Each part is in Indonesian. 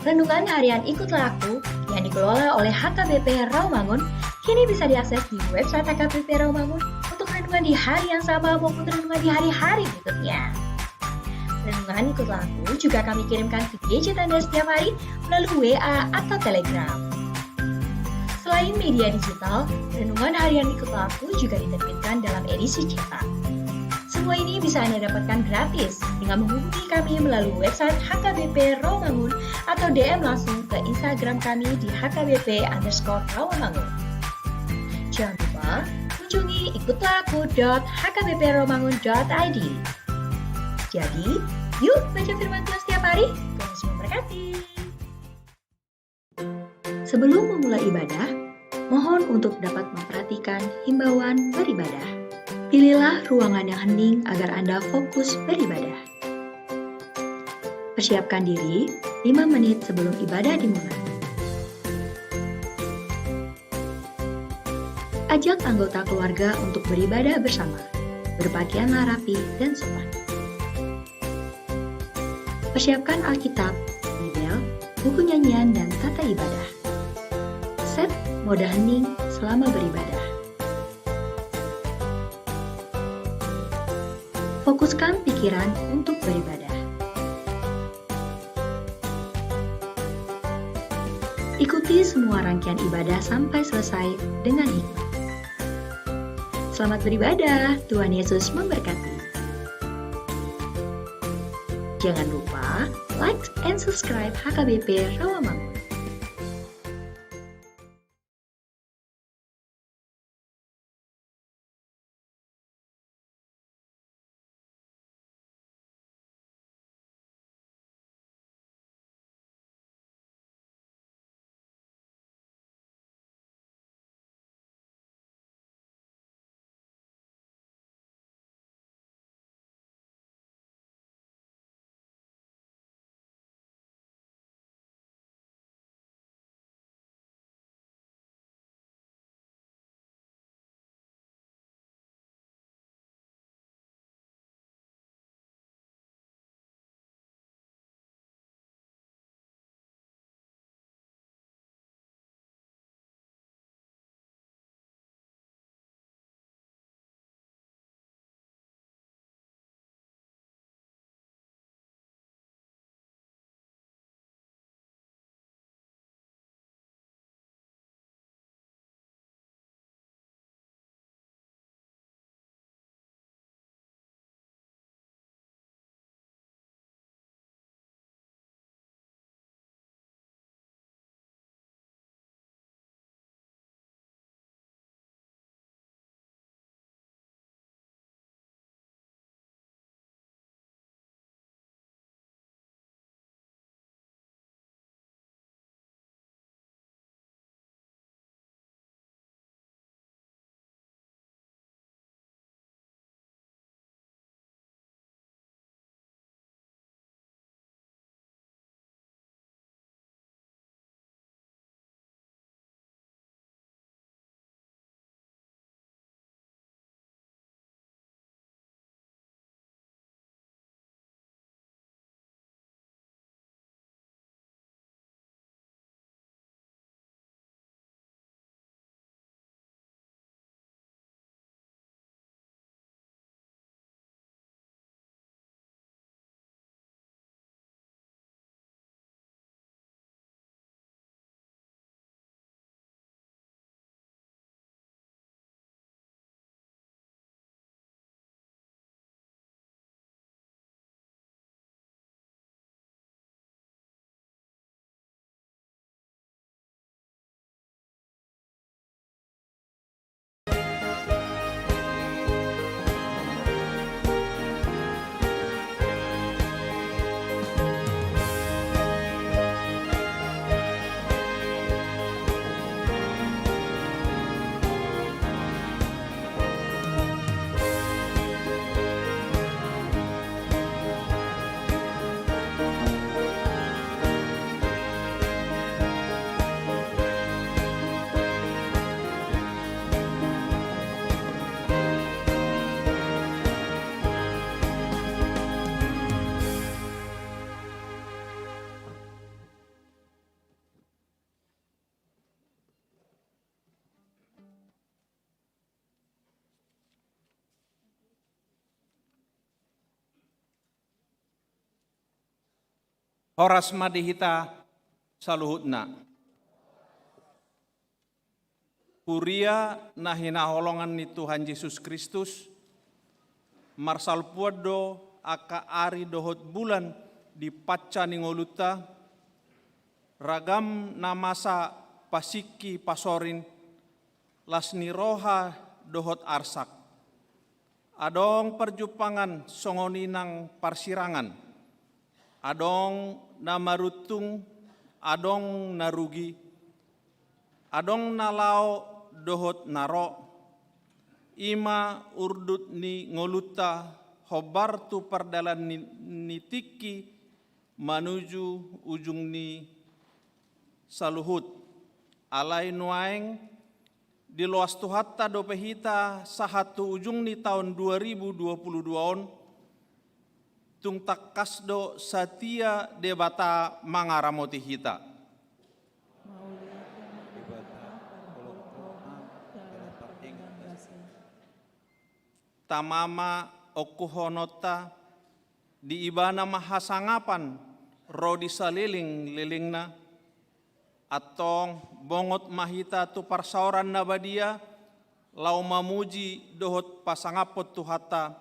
Renungan harian Ikutlah Aku yang dikelola oleh HKBP Rawamangun kini bisa diakses di website HKBP Rawamangun untuk renungan di hari yang sama maupun renungan di hari-hari berikutnya. Renungan Ikutlah Aku juga kami kirimkan ke gadget Anda setiap hari melalui WA atau Telegram. Selain media digital, renungan harian Ikutlah Aku juga diterbitkan dalam edisi cetak. Semua ini bisa Anda dapatkan gratis dengan menghubungi kami melalui website HKBP Rawamangun atau DM langsung ke Instagram kami di HKBP_Rawamangun. Jangan lupa kunjungi ikutlahAku.hkbprawamangun.id. Jadi, yuk baca firman Tuhan setiap hari. Tuhan Yesus memberkati. Sebelum memulai ibadah, mohon untuk dapat memperhatikan himbauan beribadah. Pilihlah ruangan yang hening agar Anda fokus beribadah. Persiapkan diri 5 menit sebelum ibadah dimulai. Ajak anggota keluarga untuk beribadah bersama. Berpakaianlah rapi dan sopan. Persiapkan Alkitab, Bibel, buku nyanyian, dan tata ibadah. Set mode hening selama beribadah. Fokuskan pikiran untuk beribadah. Ikuti semua rangkaian ibadah sampai selesai dengan hikmat. Selamat beribadah, Tuhan Yesus memberkati. Jangan lupa like and subscribe HKBP Rawamangun. Horas madihita saluhutna. Kuria nahina holongan ni Tuhan Yesus Kristus, marsal puado aka ari dohot bulan di paca ningoluta, ragam namasa pasiki pasorin, lasni roha dohot arsak. Adong perjupangan songoninang parsirangan, adong namarutung, adong narugi, adong nalau dohot naro, ima urdut ni ngoluta hobar tu perdalan ni tiki manuju ujung ni saluhut. Alai nuaeng di loas tuhatta dopehita sahatu ujung ni tahun 2022 on tung takasdo satia debata mangaramoti hita. Tamama okuhonota di ibana mahasangapan rodi saliling lilingna atong bongot mahita tu parsauran nabadia lau mamuji dohot pasangapot tu hata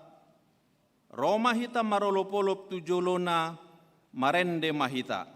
roma hita marolopolop tu jolona marende mahita.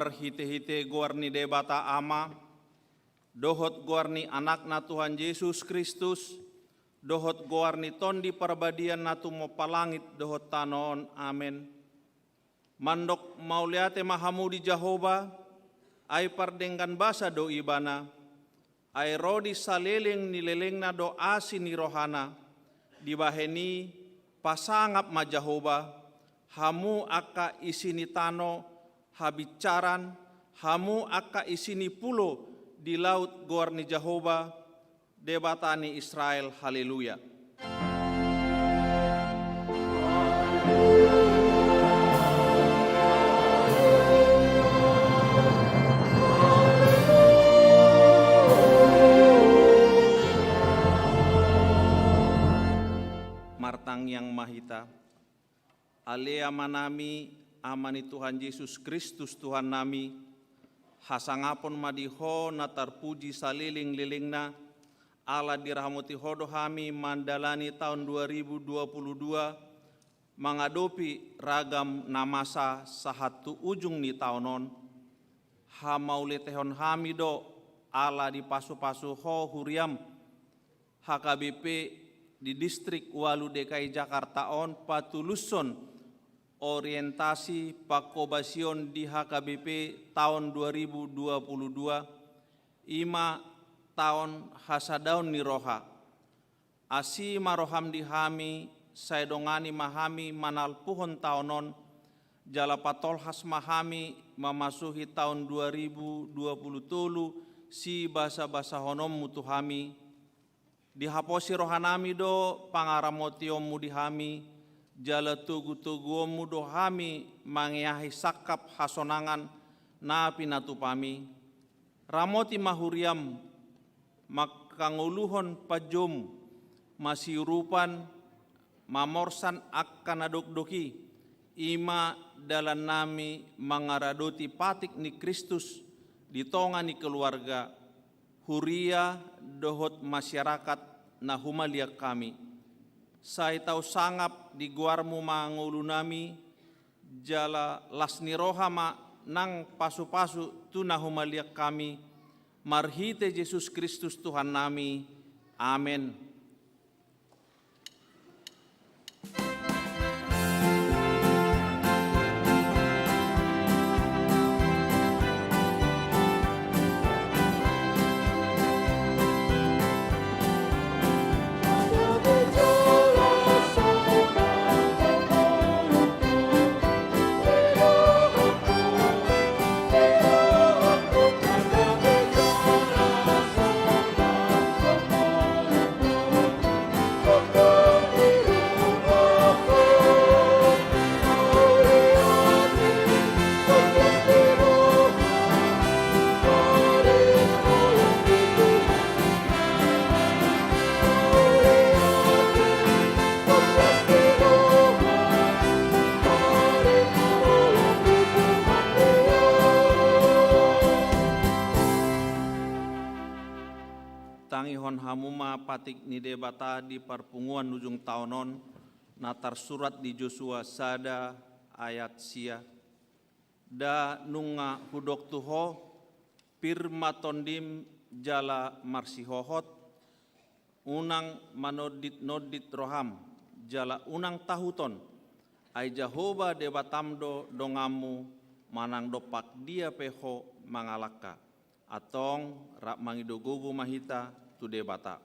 Hite-hite guarni debata ama, dohot guarni anakna Tuhan Yesus Kristus, dohot guarni tondi perbadian natu mo palangit dohot tanon, amen. Mandok mauliate mahamudi Jehovah, ay pardengkan basa do ibana, ay rodi saliling nilelengna do asi ni rohana, dibaheni pasangap ma Jehovah, hamu aka isini tano, habicaran, hamu aka isini pulo di laut guarni Jehovah, debatani Israel, haleluya. Martang yang mahita, alea manami amani Tuhan Yesus Kristus Tuhan nami, hasangapon madiho na terpuji saliling-lilingna, Allah dirahmati hodo kami mandalani tahun 2022, mengadopi ragam namasa sahatu ujung ni tahunon, hamaule tehon kami do Allah di pasu-pasu ho huriam, HKBP di distrik Walu DKI Jakarta on patuluson orientasi pakobasion di HKBP tahun 2022, ima tahun hasadaun niroha. Asi maroham dihami, saya dongani mahami manal puhon tahunon, jala patolhas mahami memasuki tahun 2020 si basa-basa honom mutuhami, dihaposi rohanami do pangaramotiomu dihami, jala tugu-tuguomu do hami mangiahi sakap hasonangan napi natupami, ramoti mahuriam makanguluhon pajom masiurupan mamorsan akan adok-doki, ima dalan nami mangaradoti patik ni Kristus di tonga ni keluarga, huria dohot masyarakat na humaliak kami. Saya tahu sangap di guarmu mangulu nami, jala lasni rohama nang pasu-pasu tu na humaliak kami, marhite Yesus Kristus Tuhan nami. Amin. Tangihon hamuma patik ni debata di perpunguan ujung tahunon, natar surat di Joshua sada ayat sia, da nunga hudok tuho pirma tondim jala marsihohot, unang manodit roham jala unang tahuton, ai Jahoba debatamdo dongamu manang dopak dia peho mangalaka, atong rak mangidogogo mahita tu debata.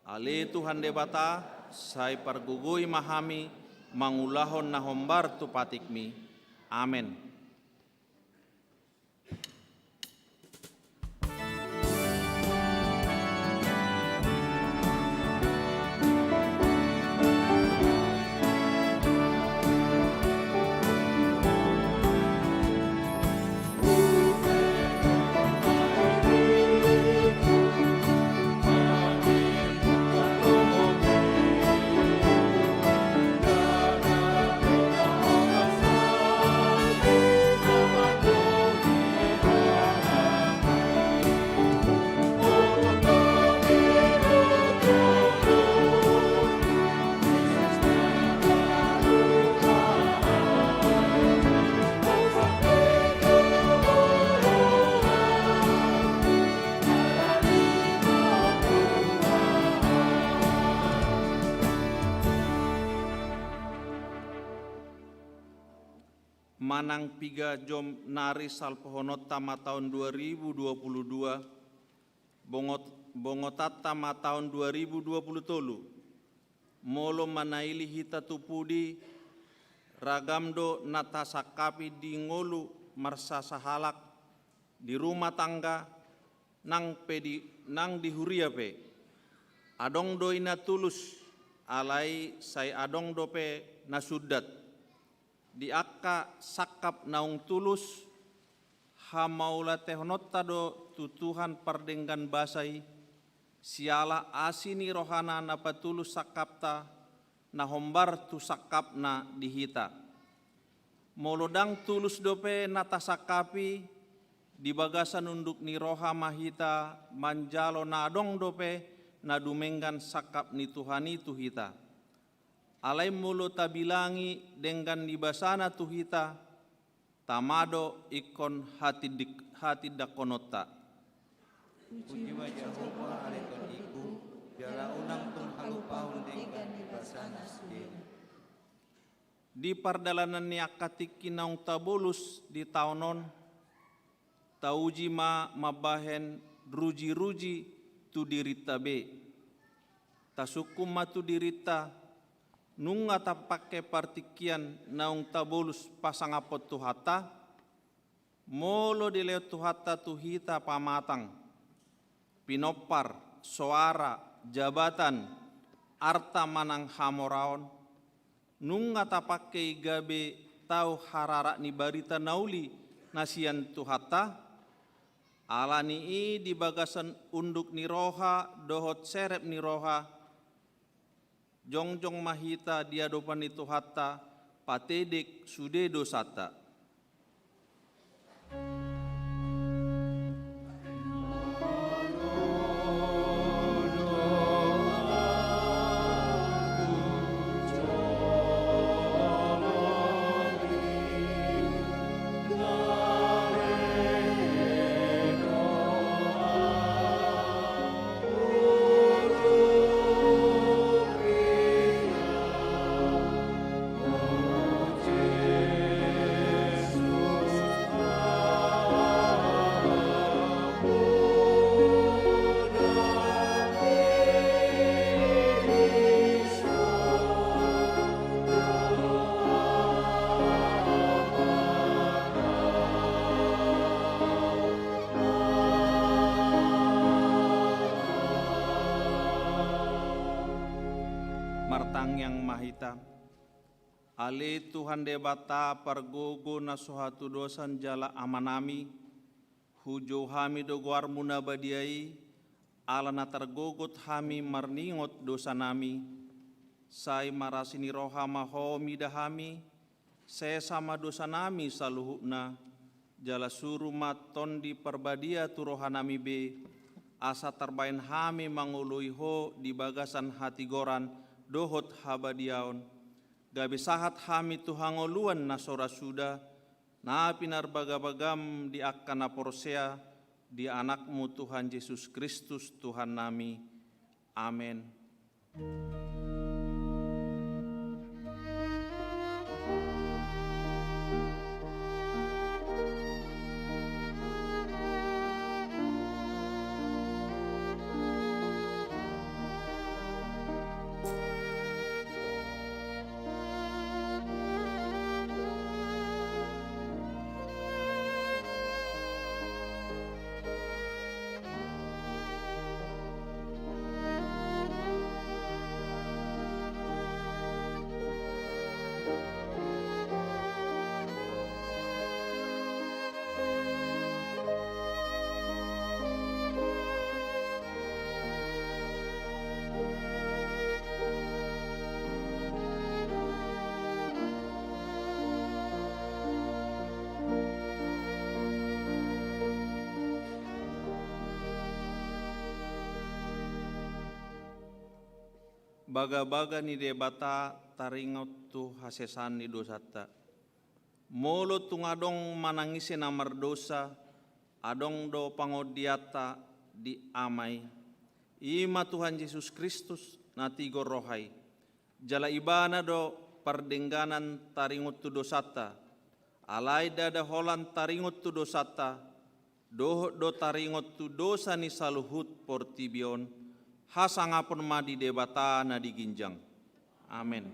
Ale Tuhan debata, sai pargugui mahami, mangulahon na hombar tu patikmi. Amen. Manang piga jom nari salpohonot tama tahun 2022, bongotat tama tahun 2020 tolu, molo manaili hita tupudi, ragamdo natasakapi di ngolu marsa sahalak, di rumah tangga, nang di huria pe, adong do ina tulus, alai sai adong do pe nasudat, di akka sakap naung tulus, hamaula tehnotta do tutuhan pardenggan basai, siala asini rohana na patulus sakapta, na hombar tu sakapna dihita. molodang tulus dope natasakapi di bagasan unduk ni roha mahita manjalo na adong dope na dumenggan sakap ni Tuhan itu hita. Alai mulo tabilangi dengan dibasana tuhita tamado ikon hati dakonota. Puji wa Jehova aleton iku, biala unang tung halupahun dengan dibasana sudin. Di pardalanan ni akatik kinaung tabulus di taunon, tauji mabahen ruji-ruji tu dirita be. Tasukum matu dirita, nunga tapake partikian naung tabulus pasangapot tuhata, molo dileo tuhata tuhita pamatang, pinopar, soara, jabatan, arta manang hamoraon, nunga tapake igabe tau harara ni barita nauli nasian tuhata, alani i di bagasan unduk ni roha dohot serep ni roha, jongjong mahita diadopan itu hatta patedek sude dosata. Martang yang mahita, ale Tuhan debata pargogo na sohatu dosan jala amanami, hujo hami doguar munabadiai, ala na targogot hami marningot dosa nami, sai marasini roha mahomi dahami, saya sama dosa nami saluhukna, jala suru maton di perbadia tu rohanami be, asa terbain hami mangului ho di bagasan hati goran, dohot habadiaon, gabe sahat hami tuhangoluan nasora suda, na pinar bagabagam di akana porsea, di anakmu Tuhan Yesus Kristus Tuhan nami. Amin. Baga-baga ni debata taringot tu hasesan ni dosata. Molo tungadong manangisi namar dosa, adong do pangodiata di amai. Ima Tuhan Yesus Kristus natigo rohai. Jala ibana do pardengganan taringot tu dosata. Alai dada holan taringot tu dosata. Do taringot tu dosa ni saluhut portibion. Hasangapun madi debata na diginjang. Amin.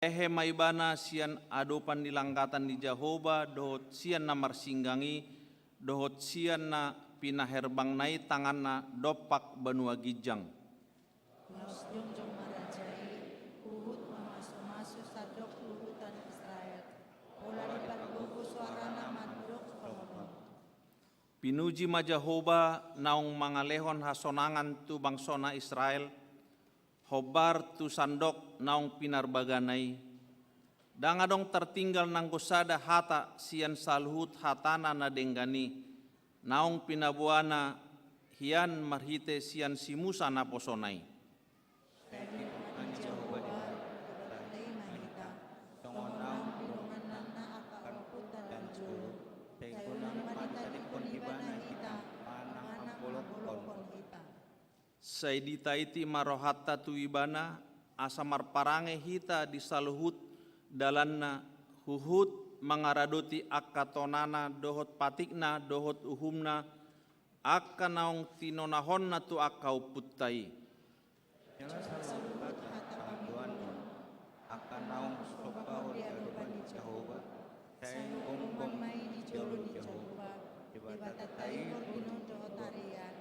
Ehe maibana sian adopan dilanggatan di Jehovah dohot sian na marsinggangi dohot sian na pinaherbang nai tangan na dopak benua gijang. Nos jongjong marajai, uhut mamasu-masu sadok luhutan Israel. Pola di parbuku suarana mandok kolobon. Pinuji ma Jehovah naung mangalehon hasonangan tu bangsona Israel, hobar tu sandok naung pinarbaganai. Dangadong tertinggal nang gosada hata sian salhut hatana na denggani, naung pinabuana hian marhite sian simusa na posonai. Saidita iti marohatta tu ibana asamar parange hita di saluhut dalanna huhut mangaradoti akatonana dohot patikna dohot uhumna akka naung tinonahonna tu akau puttai. Akan naung sopau jaruban di Jehovah, sayang gombong mai di jolo di Jehovah, dibata tayo binondo tarian,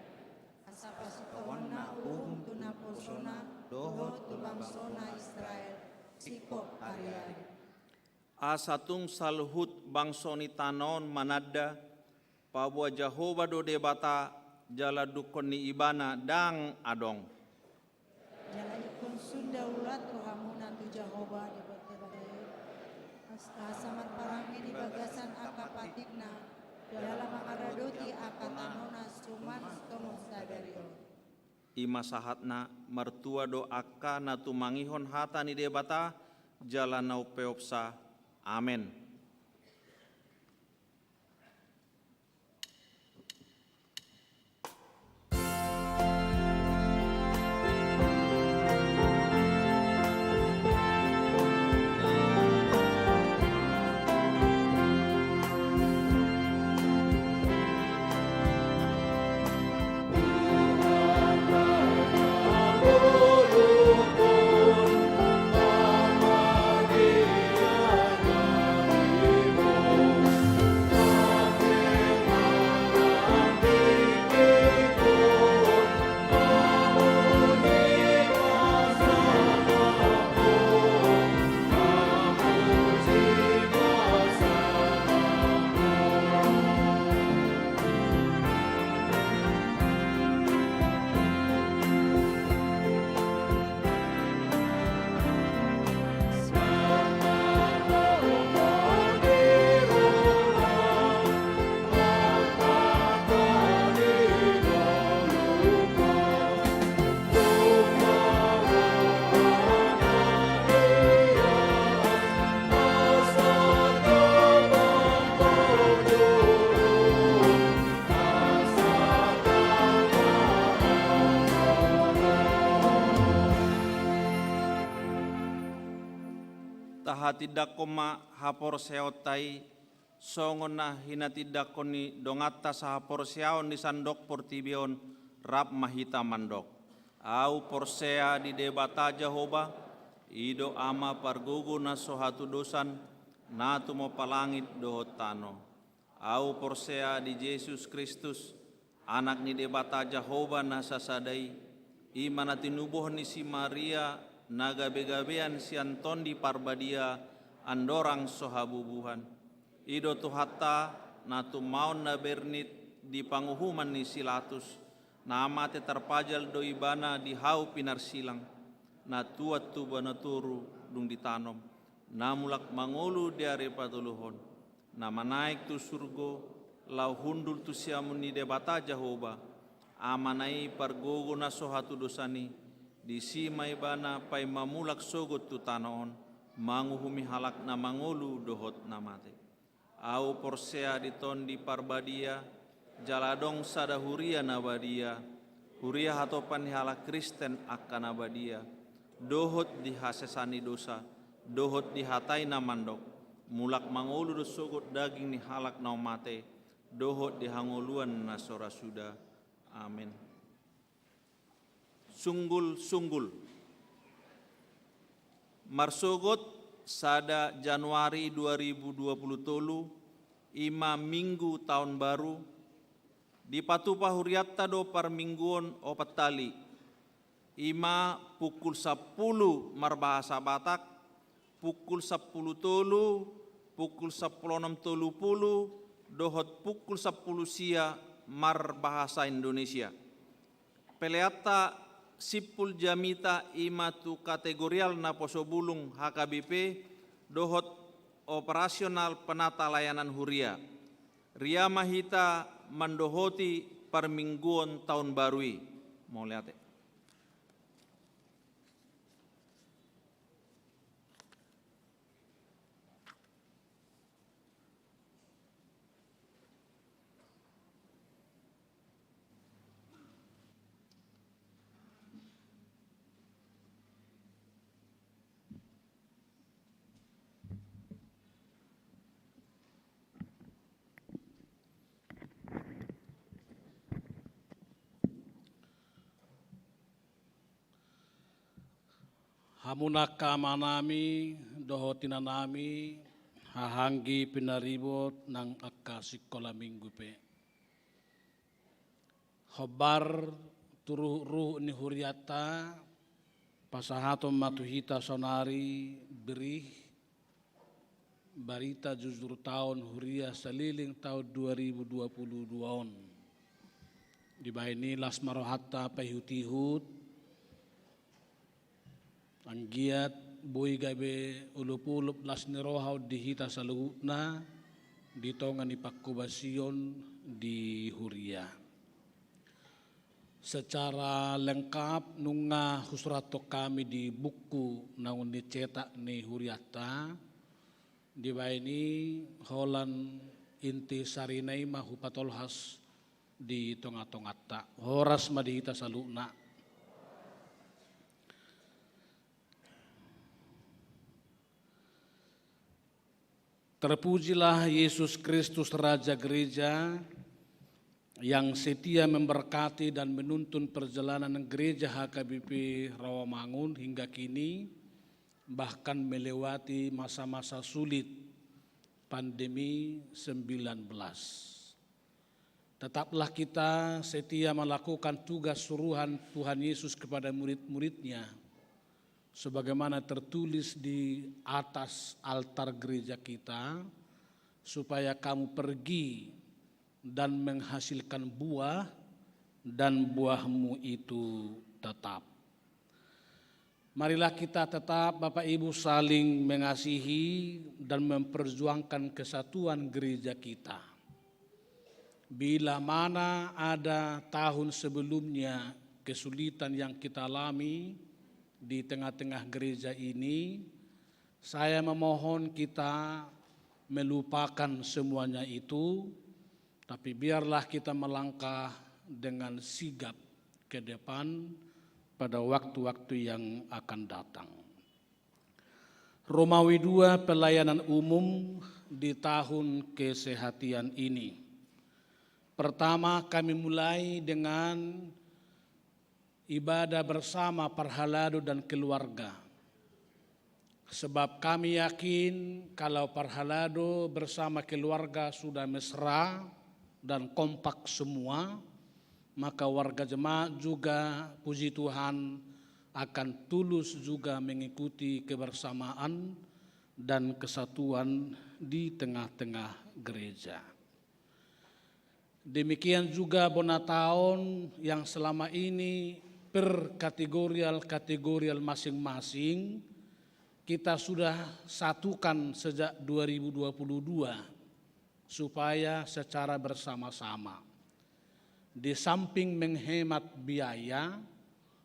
asapasukawan na uhum tunaposona, dohot tubangsona Israel, sikop tarian. Asatung saluhut bangsoni tanon manada pabua Jehovah do debata jala dukon ni ibana dang adong. Jala ikon sunda ulat rohamuna tu Jehovah di bertebagai. Asamar parangi di bagasan akapatikna, dalam makaradoti akatanona suman tomong sadario. Ima sahatna mertua do akka na tumangihon hata ni debata jala nau peopsa. Amen. Tahatidak koma hapor seotai songon na hinatidak koni dongata sa hapor seaon di sandok portibion rap mahita mandok. Au porsea di debata Jehovah ido ama pargugu na sohatu dosan na tumo palangit dohot tano. Au porsea di Yesus Kristus anak ni debata Jehovah na sasadai imana tinubuh ni si Maria naga begabean si Anton di parbadia andorang sohabubuhan. Ido tu hatta na tu maun na bernit di panguhuman ni silatus. Na amate terpajal do ibana di hau pinar silang. Na tuat tu banaturu dung ditanom. Na mulak mangolu diare patuluhon. Na manaik tu surgo lau hundul tu siamun ni debata Jehovah. Amanai pargogo na sohatu dosani. Di si may bana pay mamulak sogot tu tanaon, manguhumi halak na mangulu dohot na mate. Au porsea diton di parbadia, jaladong sada huria na badia, huria hatopan halak Kristen akan abadia, dohot di hasesani dosa, dohot di hatai na mandok, mulak mangulu do sogot daging ni halak na mate, dohot di hangoluan na sora suda. Amin. Sunggul-sunggul. Marsogot sada Januari 2020 tolu, ima minggu tahun baru, di patupa huriatta do parmingguon o petali, ima pukul 10 marbahasa Batak, pukul 10 tolu, pukul 10.30, dohot pukul 10 sia marbahasa Indonesia. Peleata sipul jamita ima tu kategorial na posobulung HKBP dohot operasional penata layanan huria. Ria mahita mandohoti permingguan tahun barui. Mau lihat ya? Hamunaka manami dohotina nami hahanggi pinaribot nang akka sikola minggu pe. Hobar turu ruh ni huriata pasahato matuhita sonari berih barita jujur tahun huria seliling tahun 2022 on. Di baini las marohata pahutihut anggiat boy gabe ulup-ulup las nirohaw dihita sa luhutna dito nga ni Pakubasion di Huria. Secara lengkap nunga husrato kami di buku na unicetak ni Huriata di baini holan inti sarinay mahupatolhas di tonga-tongata horas madihita sa luhutna. Terpujilah Yesus Kristus Raja Gereja yang setia memberkati dan menuntun perjalanan gereja HKBP Rawamangun hingga kini, bahkan melewati masa-masa sulit pandemi 19. Tetaplah kita setia melakukan tugas suruhan Tuhan Yesus kepada murid-muridnya, sebagaimana tertulis di atas altar gereja kita, supaya kamu pergi dan menghasilkan buah, dan buahmu itu tetap. Marilah kita tetap Bapak Ibu saling mengasihi dan memperjuangkan kesatuan gereja kita. Bila mana ada tahun sebelumnya kesulitan yang kita alami di tengah-tengah gereja ini, saya memohon kita melupakan semuanya itu, tapi biarlah kita melangkah dengan sigap ke depan pada waktu-waktu yang akan datang. Romawi 2 pelayanan umum di tahun kesehatian ini. Pertama, kami mulai dengan ibadah bersama Parhalado dan keluarga. Sebab kami yakin kalau Parhalado bersama keluarga sudah mesra dan kompak semua, maka warga jemaat juga puji Tuhan akan tulus juga mengikuti kebersamaan dan kesatuan di tengah-tengah gereja. Demikian juga Bonataon yang selama ini per kategorial masing-masing kita sudah satukan sejak 2022 supaya secara bersama-sama. Di samping menghemat biaya,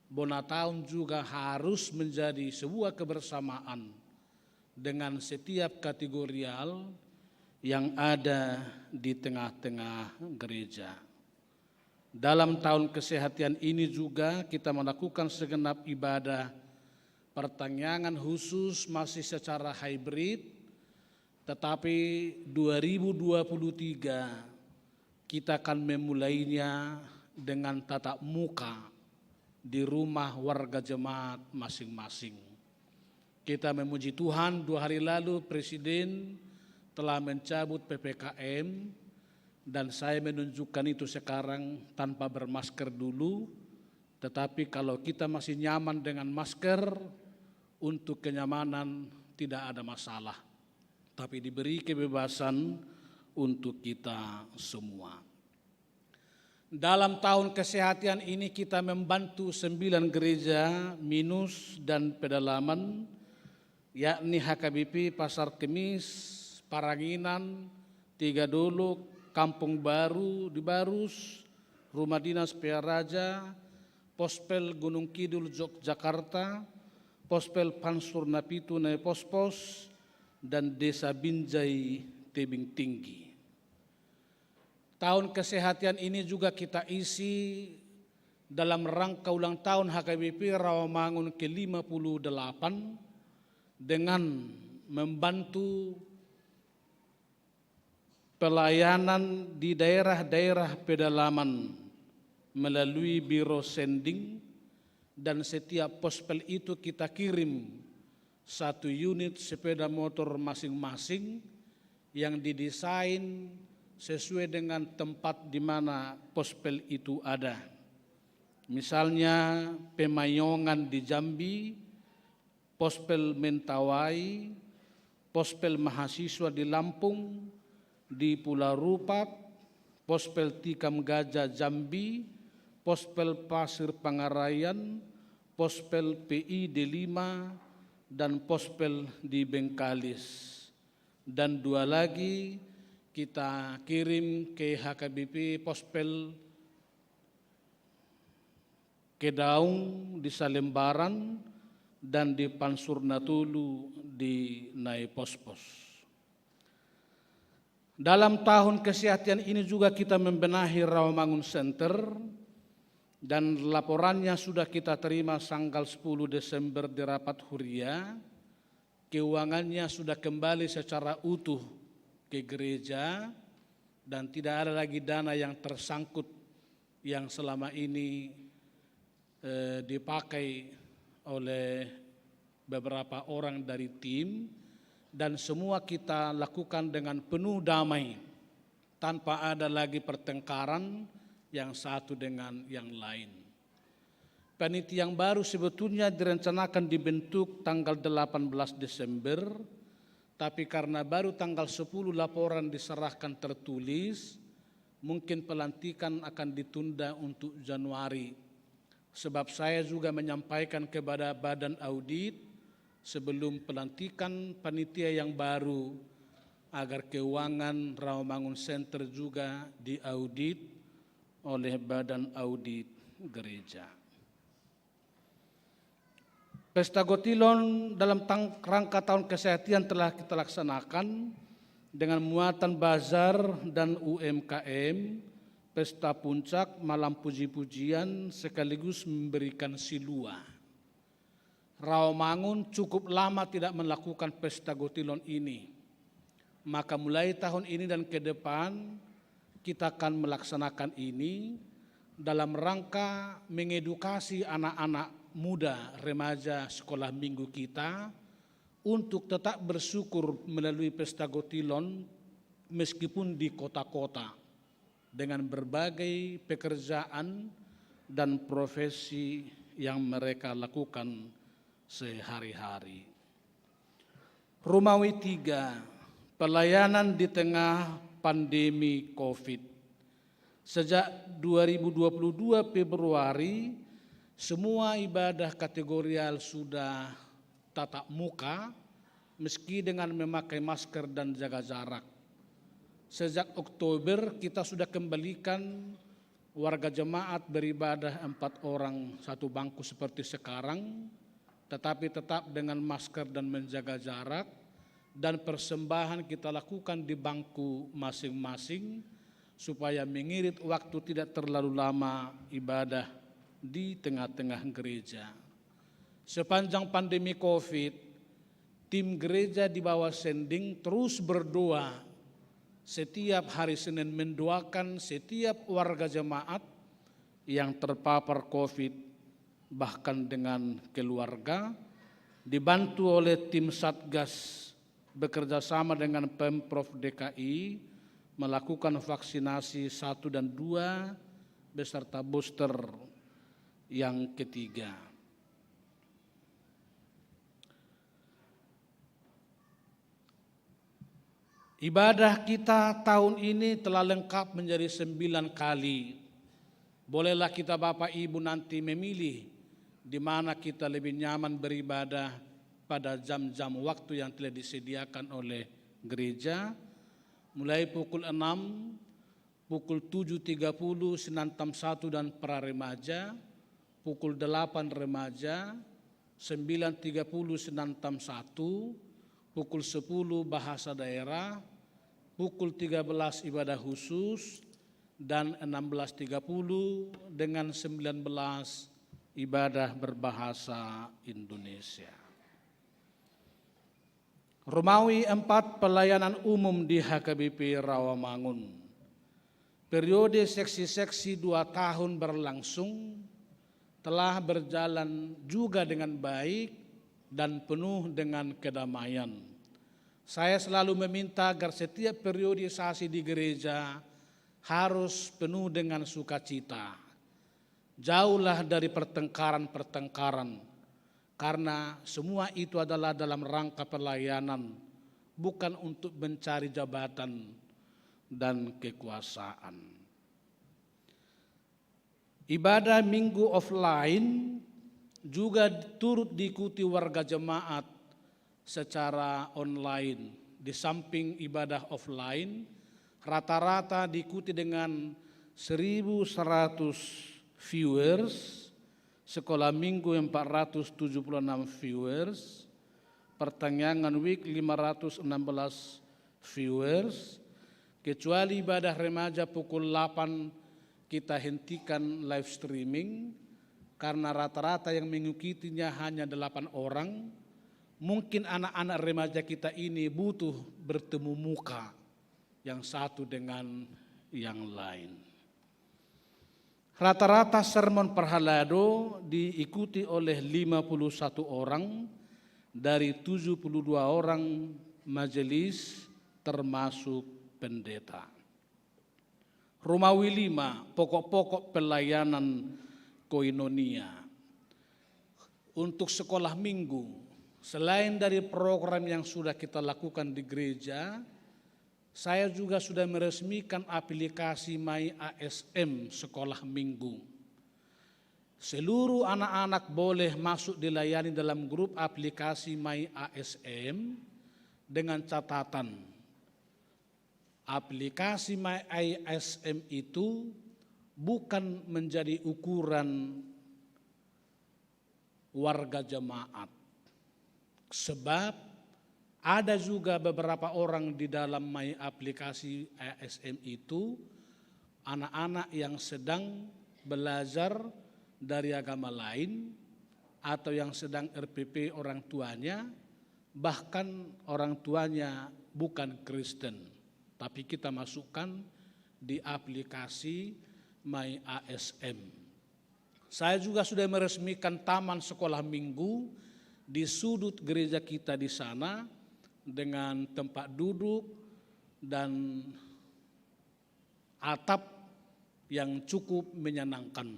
Bonataon juga harus menjadi sebuah kebersamaan dengan setiap kategorial yang ada di tengah-tengah gereja. Dalam tahun kesehatan ini juga kita melakukan segenap ibadah pertanyaan khusus masih secara hybrid, tetapi 2023 kita akan memulainya dengan tatap muka di rumah warga jemaat masing-masing. Kita memuji Tuhan, 2 hari lalu Presiden telah mencabut PPKM dan saya menunjukkan itu sekarang tanpa bermasker dulu. Tetapi kalau kita masih nyaman dengan masker, untuk kenyamanan tidak ada masalah. Tapi diberi kebebasan untuk kita semua. Dalam tahun kesehatan ini kita membantu 9 gereja minus dan pedalaman, yakni HKBP Pasar Kemis, Paranginan, Tiga Dolok, Kampung Baru di Barus, Rumah Dinas PA Raja, Pospel Gunung Kidul Yogyakarta, Pospel Pansur Napitu Nae Pospos, dan Desa Binjai Tebing Tinggi. Tahun kesehatan ini juga kita isi dalam rangka ulang tahun HKBP Rawamangun ke-58 dengan membantu pelayanan di daerah-daerah pedalaman melalui Biro Sending, dan setiap pospel itu kita kirim 1 unit sepeda motor masing-masing yang didesain sesuai dengan tempat di mana pospel itu ada. Misalnya Pemayongan di Jambi, Pospel Mentawai, Pospel Mahasiswa di Lampung, di Pulau Rupat, Pospel Tikam Gajah Jambi, Pospel Pasir Pangarayan, Pospel PI D5, dan Pospel di Bengkalis. Dan 2 lagi kita kirim ke HKBP Pospel Kedaung di Salembaran dan di Pansur Natulu di Nae Pospos. Dalam tahun kesehatan ini juga kita membenahi Rawamangun Center, dan laporannya sudah kita terima tanggal 10 Desember di rapat huria. Keuangannya sudah kembali secara utuh ke gereja dan tidak ada lagi dana yang tersangkut yang selama ini dipakai oleh beberapa orang dari tim, dan semua kita lakukan dengan penuh damai tanpa ada lagi pertengkaran yang satu dengan yang lain. Panitia yang baru sebetulnya direncanakan dibentuk tanggal 18 Desember, tapi karena baru tanggal 10 laporan diserahkan tertulis, mungkin pelantikan akan ditunda untuk Januari. Sebab saya juga menyampaikan kepada Badan Audit sebelum pelantikan panitia yang baru agar keuangan Rawamangun Center juga diaudit oleh Badan Audit Gereja. Pesta Gotilon dalam rangka tahun kesehatan telah kita laksanakan dengan muatan bazar dan UMKM, pesta puncak, malam puji-pujian, sekaligus memberikan silua. Rawamangun cukup lama tidak melakukan pesta Gotilon ini, maka mulai tahun ini dan ke depan kita akan melaksanakan ini dalam rangka mengedukasi anak-anak muda remaja sekolah minggu kita untuk tetap bersyukur melalui pesta Gotilon meskipun di kota-kota dengan berbagai pekerjaan dan profesi yang mereka lakukan sehari-hari. Rumawi 3, pelayanan di tengah pandemi COVID. Sejak 2022 Februari, semua ibadah kategorial sudah tatap muka, meski dengan memakai masker dan jaga jarak. Sejak Oktober kita sudah kembalikan warga jemaat beribadah 4 orang 1 bangku seperti sekarang, tetapi tetap dengan masker dan menjaga jarak, dan persembahan kita lakukan di bangku masing-masing supaya mengirit waktu tidak terlalu lama ibadah di tengah-tengah gereja. Sepanjang pandemi COVID, tim gereja di bawah Sending terus berdoa setiap hari Senin, mendoakan setiap warga jemaat yang terpapar COVID, bahkan dengan keluarga, dibantu oleh tim Satgas bekerja sama dengan Pemprov DKI melakukan vaksinasi 1 dan 2 beserta booster yang ketiga. Ibadah kita tahun ini telah lengkap menjadi 9 kali. Bolehlah kita Bapak Ibu nanti memilih di mana kita lebih nyaman beribadah pada jam-jam waktu yang telah disediakan oleh gereja. Mulai pukul 6, pukul 7.30 Sinantam 1 dan pra remaja, pukul 8 remaja, 9.30 Sinantam 1, pukul 10 bahasa daerah, pukul 13 ibadah khusus, dan 16.30 dengan 19 ibadah berbahasa Indonesia. Romawi 4 pelayanan umum di HKBP Rawamangun. Periode seksi-seksi 2 tahun berlangsung telah berjalan juga dengan baik dan penuh dengan kedamaian. Saya selalu meminta agar setiap periodisasi di gereja harus penuh dengan sukacita. Jauhlah dari pertengkaran-pertengkaran, karena semua itu adalah dalam rangka pelayanan, bukan untuk mencari jabatan dan kekuasaan. Ibadah minggu offline juga turut diikuti warga jemaat secara online. Di samping ibadah offline, rata-rata diikuti dengan 1.100 viewers, sekolah minggu 476 viewers, pertengahan week 516 viewers, kecuali ibadah remaja pukul 8 kita hentikan live streaming, karena rata-rata yang mengikutinya hanya 8 orang. Mungkin anak-anak remaja kita ini butuh bertemu muka yang satu dengan yang lain. Rata-rata sermon perhalado diikuti oleh 51 orang dari 72 orang majelis termasuk pendeta. Romawi 5, pokok-pokok pelayanan koinonia. Untuk sekolah minggu, selain dari program yang sudah kita lakukan di gereja, saya juga sudah meresmikan aplikasi My ASM sekolah minggu. Seluruh anak-anak boleh masuk dilayani dalam grup aplikasi My ASM dengan catatan, aplikasi My ASM itu bukan menjadi ukuran warga jemaat. Sebab ada juga beberapa orang di dalam My aplikasi ASM itu, anak-anak yang sedang belajar dari agama lain atau yang sedang RPP orang tuanya, bahkan orang tuanya bukan Kristen, tapi kita masukkan di aplikasi My ASM. Saya juga sudah meresmikan taman sekolah minggu di sudut gereja kita di sana dengan tempat duduk dan atap yang cukup menyenangkan.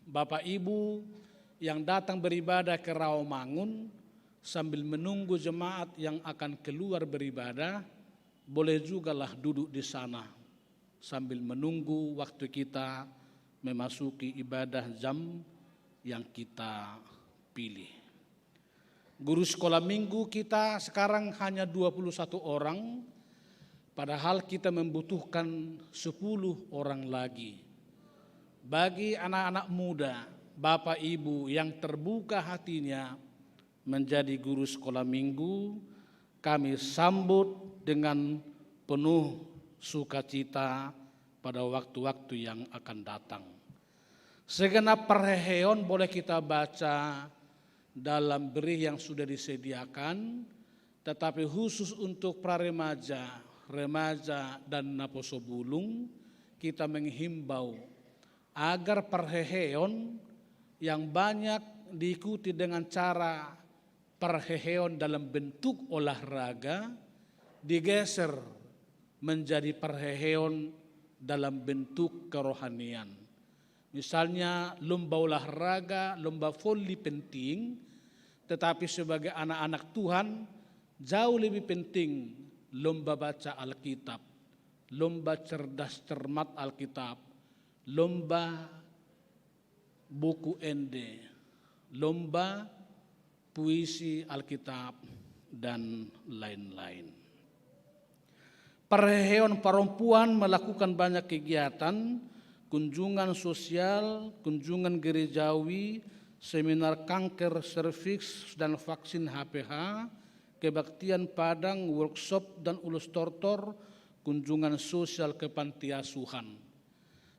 Bapak Ibu yang datang beribadah ke Rawamangun sambil menunggu jemaat yang akan keluar beribadah, boleh jugalah duduk di sana sambil menunggu waktu kita memasuki ibadah jam yang kita pilih. Guru sekolah minggu kita sekarang hanya 21 orang, padahal kita membutuhkan 10 orang lagi. Bagi anak-anak muda, Bapak Ibu yang terbuka hatinya menjadi guru sekolah minggu, kami sambut dengan penuh sukacita pada waktu-waktu yang akan datang. Segenap perheon boleh kita baca dalam berih yang sudah disediakan, tetapi khusus untuk praremaja, remaja dan naposobulung, kita menghimbau agar perheon yang banyak diikuti dengan cara perheheon dalam bentuk olahraga digeser menjadi perheheon dalam bentuk kerohanian. Misalnya lomba olahraga, lomba voli penting, tetapi sebagai anak-anak Tuhan jauh lebih penting lomba baca Alkitab, lomba cerdas cermat Alkitab, lomba buku ende, lomba puisi Alkitab, dan lain-lain. Perheheon perempuan melakukan banyak kegiatan, kunjungan sosial, kunjungan gerejawi, seminar kanker serviks dan vaksin HPH, kebaktian Padang, workshop dan ulus tortor, kunjungan sosial ke panti asuhan.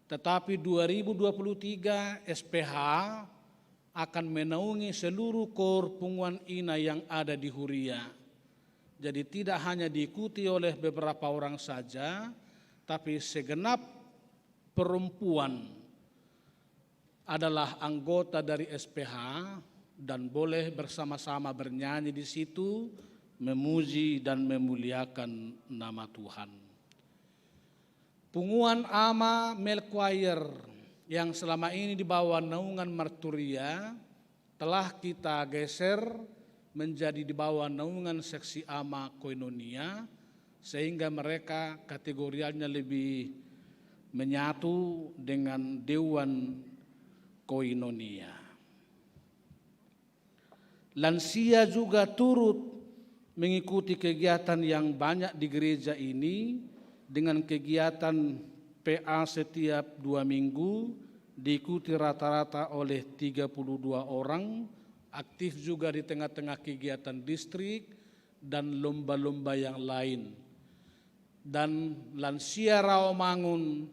Tetapi 2023 SPH akan menaungi seluruh KOR Punguan Ina yang ada di Huria. Jadi tidak hanya diikuti oleh beberapa orang saja, tapi segenap perempuan adalah anggota dari SPH dan boleh bersama-sama bernyanyi di situ, memuji dan memuliakan nama Tuhan. Punguan Ama Male Choir yang selama ini di bawah naungan Marturia telah kita geser menjadi di bawah naungan seksi Ama Koinonia, sehingga mereka kategorialnya lebih menyatu dengan Dewan Koinonia. Lansia juga turut mengikuti kegiatan yang banyak di gereja ini dengan kegiatan PA setiap 2 minggu, diikuti rata-rata oleh 32 orang, aktif juga di tengah-tengah kegiatan distrik dan lomba-lomba yang lain. Dan lansia Rawamangun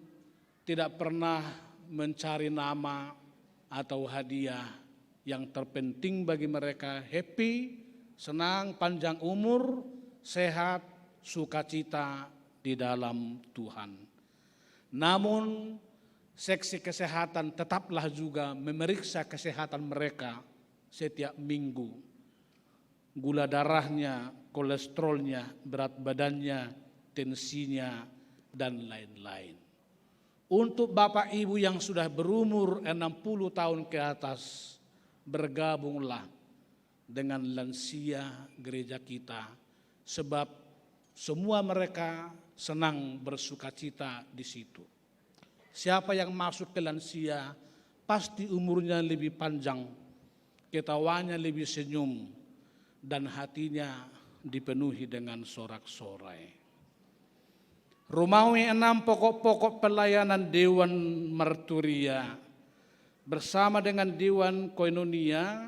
tidak pernah mencari nama atau hadiah. Yang terpenting bagi mereka happy, senang, panjang umur, sehat, sukacita di dalam Tuhan. Namun seksi kesehatan tetaplah juga memeriksa kesehatan mereka setiap minggu. Gula darahnya, kolesterolnya, berat badannya, tensinya, dan lain-lain. Untuk Bapak Ibu yang sudah berumur 60 tahun ke atas, bergabunglah dengan lansia gereja kita, sebab semua mereka senang bersukacita di situ. Siapa yang masuk ke lansia pasti umurnya lebih panjang, ketawanya lebih senyum, dan hatinya dipenuhi dengan sorak-sorai. Romawi 6 pokok-pokok pelayanan Dewan Marturia bersama dengan Dewan Koinonia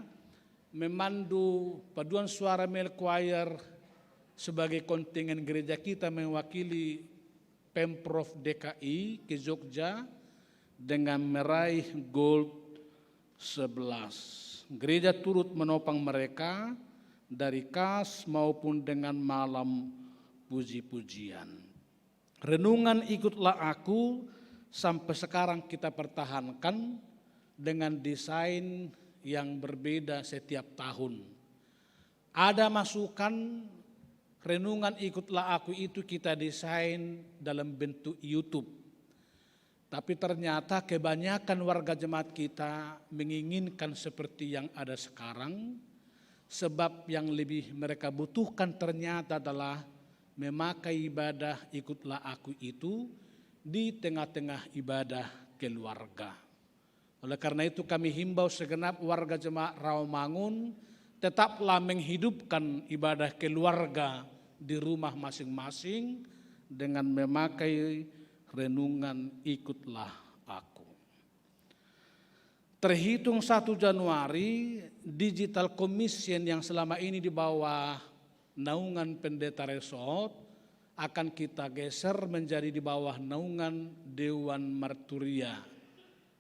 memandu paduan suara Male Choir sebagai kontingen gereja kita mewakili Pemprov DKI ke Jogja dengan meraih gold 11. Gereja turut menopang mereka dari kas maupun dengan malam puji-pujian. Renungan Ikutlah Aku sampai sekarang kita pertahankan dengan desain yang berbeda setiap tahun. Ada masukan renungan Ikutlah Aku itu kita desain dalam bentuk YouTube. Tapi ternyata kebanyakan warga jemaat kita menginginkan seperti yang ada sekarang, sebab yang lebih mereka butuhkan ternyata adalah memakai ibadah Ikutlah Aku itu di tengah-tengah ibadah keluarga. Oleh karena itu kami himbau segenap warga jemaat Rawamangun tetaplah menghidupkan ibadah keluarga di rumah masing-masing dengan memakai renungan Ikutlah Aku. Terhitung 1 Januari, Digital Commission yang selama ini di bawah naungan Pendeta Resort akan kita geser menjadi di bawah naungan Dewan Marturia,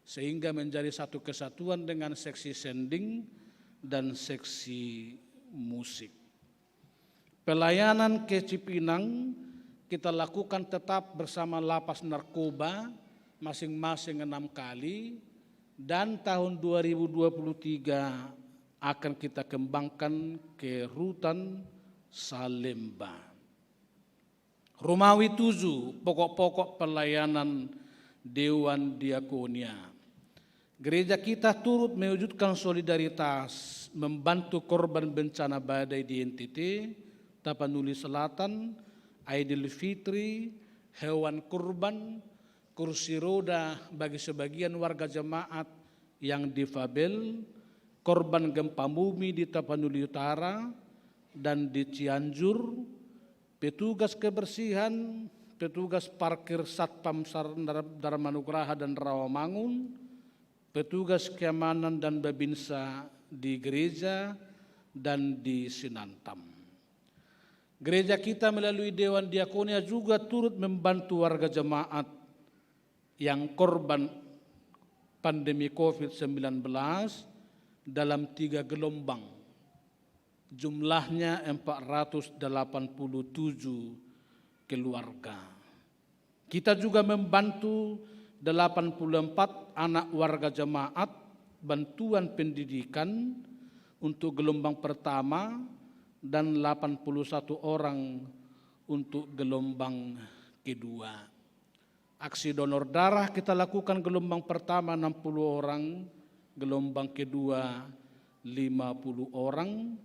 sehingga menjadi satu kesatuan dengan seksi sending dan seksi musik. Pelayanan ke Cipinang kita lakukan tetap bersama lapas narkoba masing-masing 6 kali, dan tahun 2023 akan kita kembangkan ke rutan Salemba. Romawi 7, pokok-pokok pelayanan Dewan Diakonia. Gereja kita turut mewujudkan solidaritas membantu korban bencana badai di NTT, Tapanuli Selatan, Aidil Fitri, hewan kurban, kursi roda bagi sebagian warga jemaat yang difabel, korban gempa bumi di Tapanuli Utara dan di Cianjur, petugas kebersihan, petugas parkir Satpam Dharmanugraha dan Rawamangun, petugas keamanan dan babinsa di gereja dan di Sinantam. Gereja kita melalui Dewan Diakonia juga turut membantu warga jemaat yang korban pandemi COVID-19 dalam 3 gelombang. Jumlahnya 487 keluarga. Kita juga membantu 84 anak warga jemaat bantuan pendidikan untuk gelombang pertama dan 81 orang untuk gelombang kedua. Aksi donor darah kita lakukan gelombang pertama 60 orang, gelombang kedua 50 orang,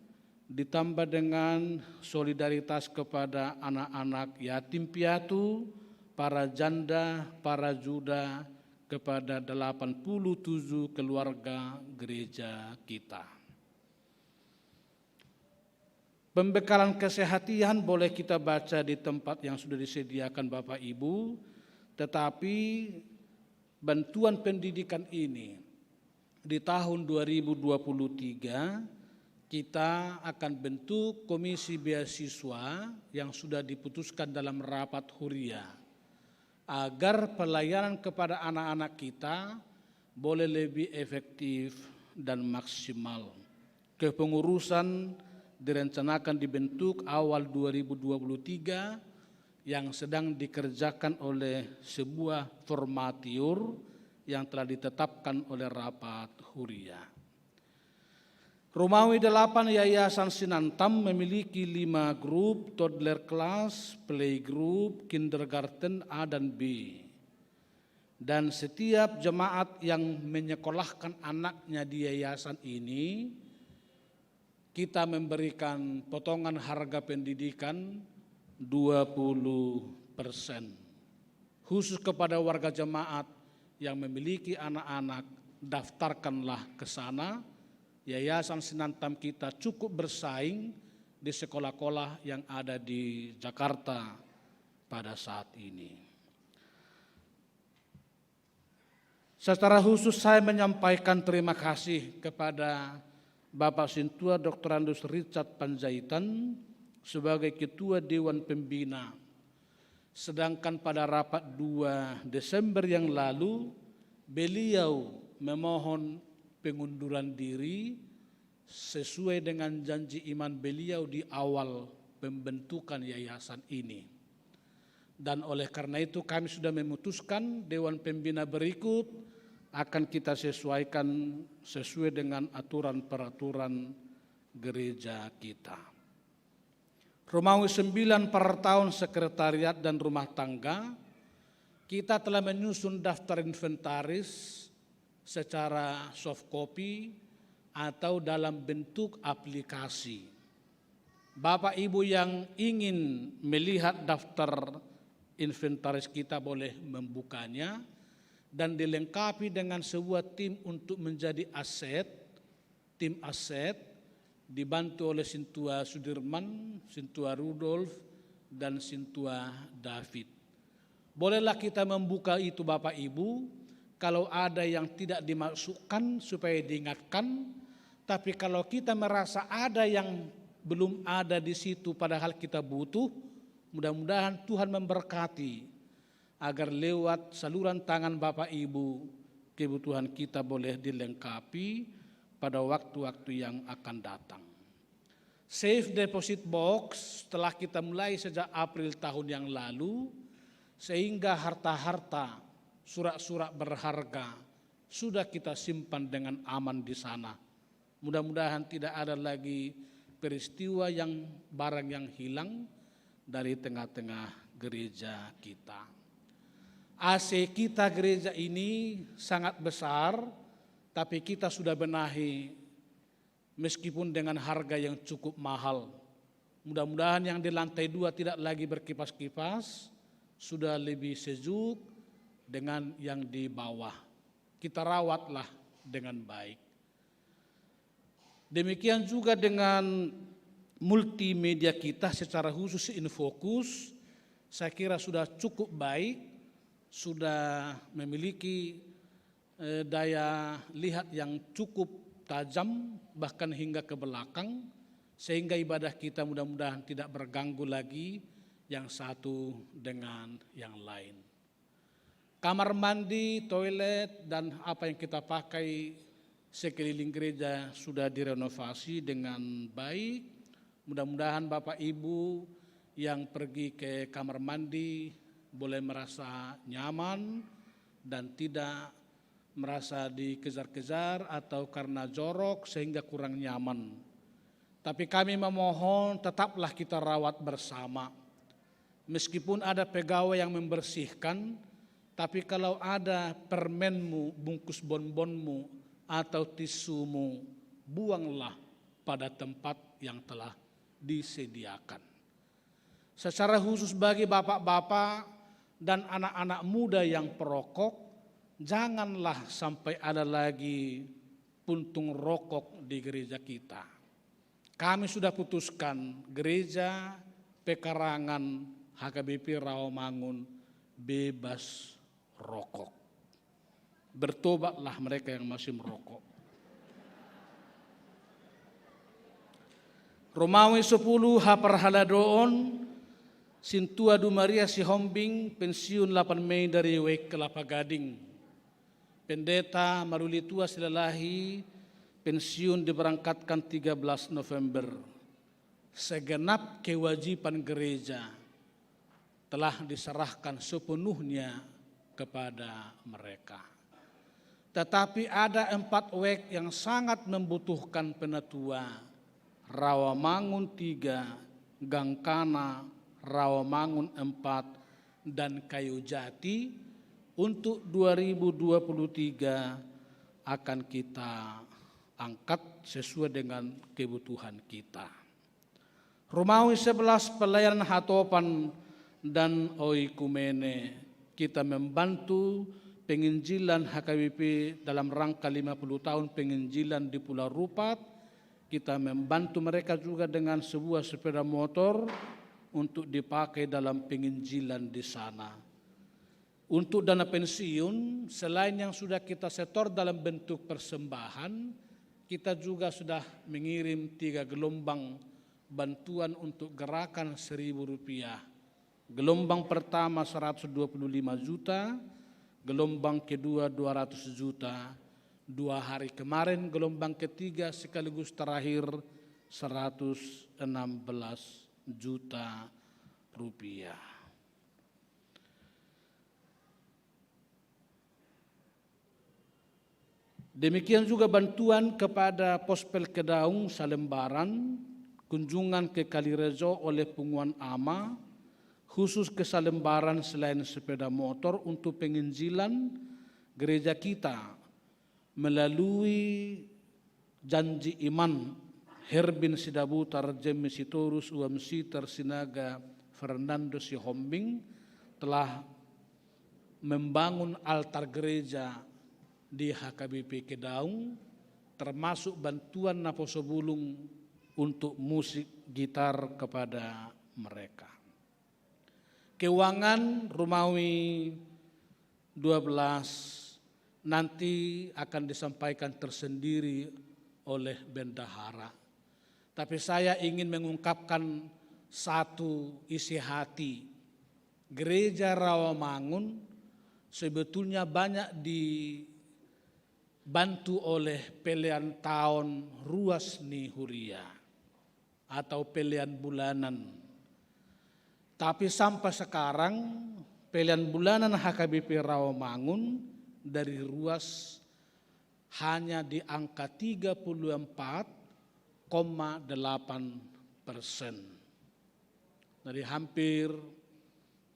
ditambah dengan solidaritas kepada anak-anak yatim piatu, para janda, para juda, kepada 87 keluarga gereja kita. Pembekalan kesehatan boleh kita baca di tempat yang sudah disediakan Bapak Ibu, tetapi bantuan pendidikan ini di tahun 2023 kita akan bentuk komisi beasiswa yang sudah diputuskan dalam rapat huria agar pelayanan kepada anak-anak kita boleh lebih efektif dan maksimal. Kepengurusan direncanakan dibentuk awal 2023 yang sedang dikerjakan oleh sebuah formatiur yang telah ditetapkan oleh rapat huria. Romawi 8 Yayasan Sinantam memiliki 5 grup toddler class, playgroup, kindergarten A dan B. Dan setiap jemaat yang menyekolahkan anaknya di yayasan ini, kita memberikan potongan harga pendidikan 20%. Khusus kepada warga jemaat yang memiliki anak-anak, daftarkanlah ke sana. Yayasan Sinantam kita cukup bersaing di sekolah-sekolah yang ada di Jakarta pada saat ini. Secara khusus saya menyampaikan terima kasih kepada Bapak Sintua Dr. Andus Richard Panjaitan sebagai Ketua Dewan Pembina. Sedangkan pada rapat 2 Desember yang lalu, beliau memohon pengunduran diri sesuai dengan janji iman beliau di awal pembentukan yayasan ini. Dan oleh karena itu kami sudah memutuskan Dewan Pembina berikut akan kita sesuaikan sesuai dengan aturan-peraturan gereja kita. Romawi 9 per tahun sekretariat dan rumah tangga, kita telah menyusun daftar inventaris secara soft copy atau dalam bentuk aplikasi. Bapak Ibu yang ingin melihat daftar inventaris kita boleh membukanya dan dilengkapi dengan sebuah tim untuk menjadi aset, tim aset dibantu oleh Sintua Sudirman, Sintua Rudolf, dan Sintua David. Bolehlah kita membuka itu Bapak Ibu. Kalau ada yang tidak dimasukkan supaya diingatkan, tapi kalau kita merasa ada yang belum ada di situ padahal kita butuh, mudah-mudahan Tuhan memberkati agar lewat saluran tangan Bapak Ibu kebutuhan kita boleh dilengkapi pada waktu-waktu yang akan datang. Safe deposit box telah kita mulai sejak April tahun yang lalu, sehingga harta-harta surat-surat berharga sudah kita simpan dengan aman di sana. Mudah-mudahan tidak ada lagi peristiwa yang barang yang hilang dari tengah-tengah gereja kita. AC kita gereja ini sangat besar, tapi kita sudah benahi meskipun dengan harga yang cukup mahal. Mudah-mudahan yang di lantai 2 tidak lagi berkipas-kipas, sudah lebih sejuk dengan yang di bawah. Kita rawatlah dengan baik. Demikian juga dengan multimedia kita secara khusus InFocus, saya kira sudah cukup baik, sudah memiliki daya lihat yang cukup tajam bahkan hingga ke belakang, sehingga ibadah kita mudah-mudahan tidak berganggu lagi yang satu dengan yang lain. Kamar mandi, toilet, dan apa yang kita pakai sekeliling gereja sudah direnovasi dengan baik. Mudah-mudahan Bapak Ibu yang pergi ke kamar mandi boleh merasa nyaman dan tidak merasa dikejar-kejar atau karena jorok sehingga kurang nyaman. Tapi kami memohon tetaplah kita rawat bersama. Meskipun ada pegawai yang membersihkan, tapi kalau ada permenmu, bungkus bonbonmu atau tisumu, buanglah pada tempat yang telah disediakan. Secara khusus bagi bapak-bapak dan anak-anak muda yang perokok, janganlah sampai ada lagi puntung rokok di gereja kita. Kami sudah putuskan gereja Pekarangan HKBP Rawamangun bebas rokok. Bertobatlah mereka yang masih merokok. Romawi 10 Haparhaladoon Sintua Du Maria Sihombing pensiun 8 Mei dari WEK Kelapa Gading. Pendeta Marulitua Silalahi pensiun diberangkatkan 13 November. Segenap kewajiban gereja telah diserahkan sepenuhnya kepada mereka. Tetapi ada 4 WEK yang sangat membutuhkan penatua. Rawamangun 3, Gangkana, Rawamangun 4, dan Kayu Jati untuk 2023 akan kita angkat sesuai dengan kebutuhan kita. Romawi 11 pelayanan hatopan dan oikumene, kita membantu penginjilan HKBP dalam rangka 50 tahun penginjilan di Pulau Rupat. Kita membantu mereka juga dengan sebuah sepeda motor untuk dipakai dalam penginjilan di sana. Untuk dana pensiun, selain yang sudah kita setor dalam bentuk persembahan, kita juga sudah mengirim 3 gelombang bantuan untuk gerakan Rp1.000. Gelombang pertama 125 juta, gelombang kedua 200 juta, 2 hari kemarin gelombang ketiga sekaligus terakhir 116 juta rupiah. Demikian juga bantuan kepada Pospel Kedaung Salembaran, kunjungan ke Kalirejo oleh Punguan Ama, khusus ke Salembaran selain sepeda motor untuk penginjilan gereja kita melalui janji iman Herbin Sidabutar Jemi Sitorus UMC Tersinaga Fernando Sihombing telah membangun altar gereja di HKBP Kedaung, termasuk bantuan Naposobulung untuk musik gitar kepada mereka. Keuangan Romawi 12 nanti akan disampaikan tersendiri oleh bendahara. Tapi saya ingin mengungkapkan satu isi hati. Gereja Rawamangun sebetulnya banyak dibantu oleh pelian tahun ruas ni huria atau pelian bulanan. Tapi sampai sekarang pelian bulanan HKBP Rawamangun dari ruas hanya di angka 34,8%. Jadi hampir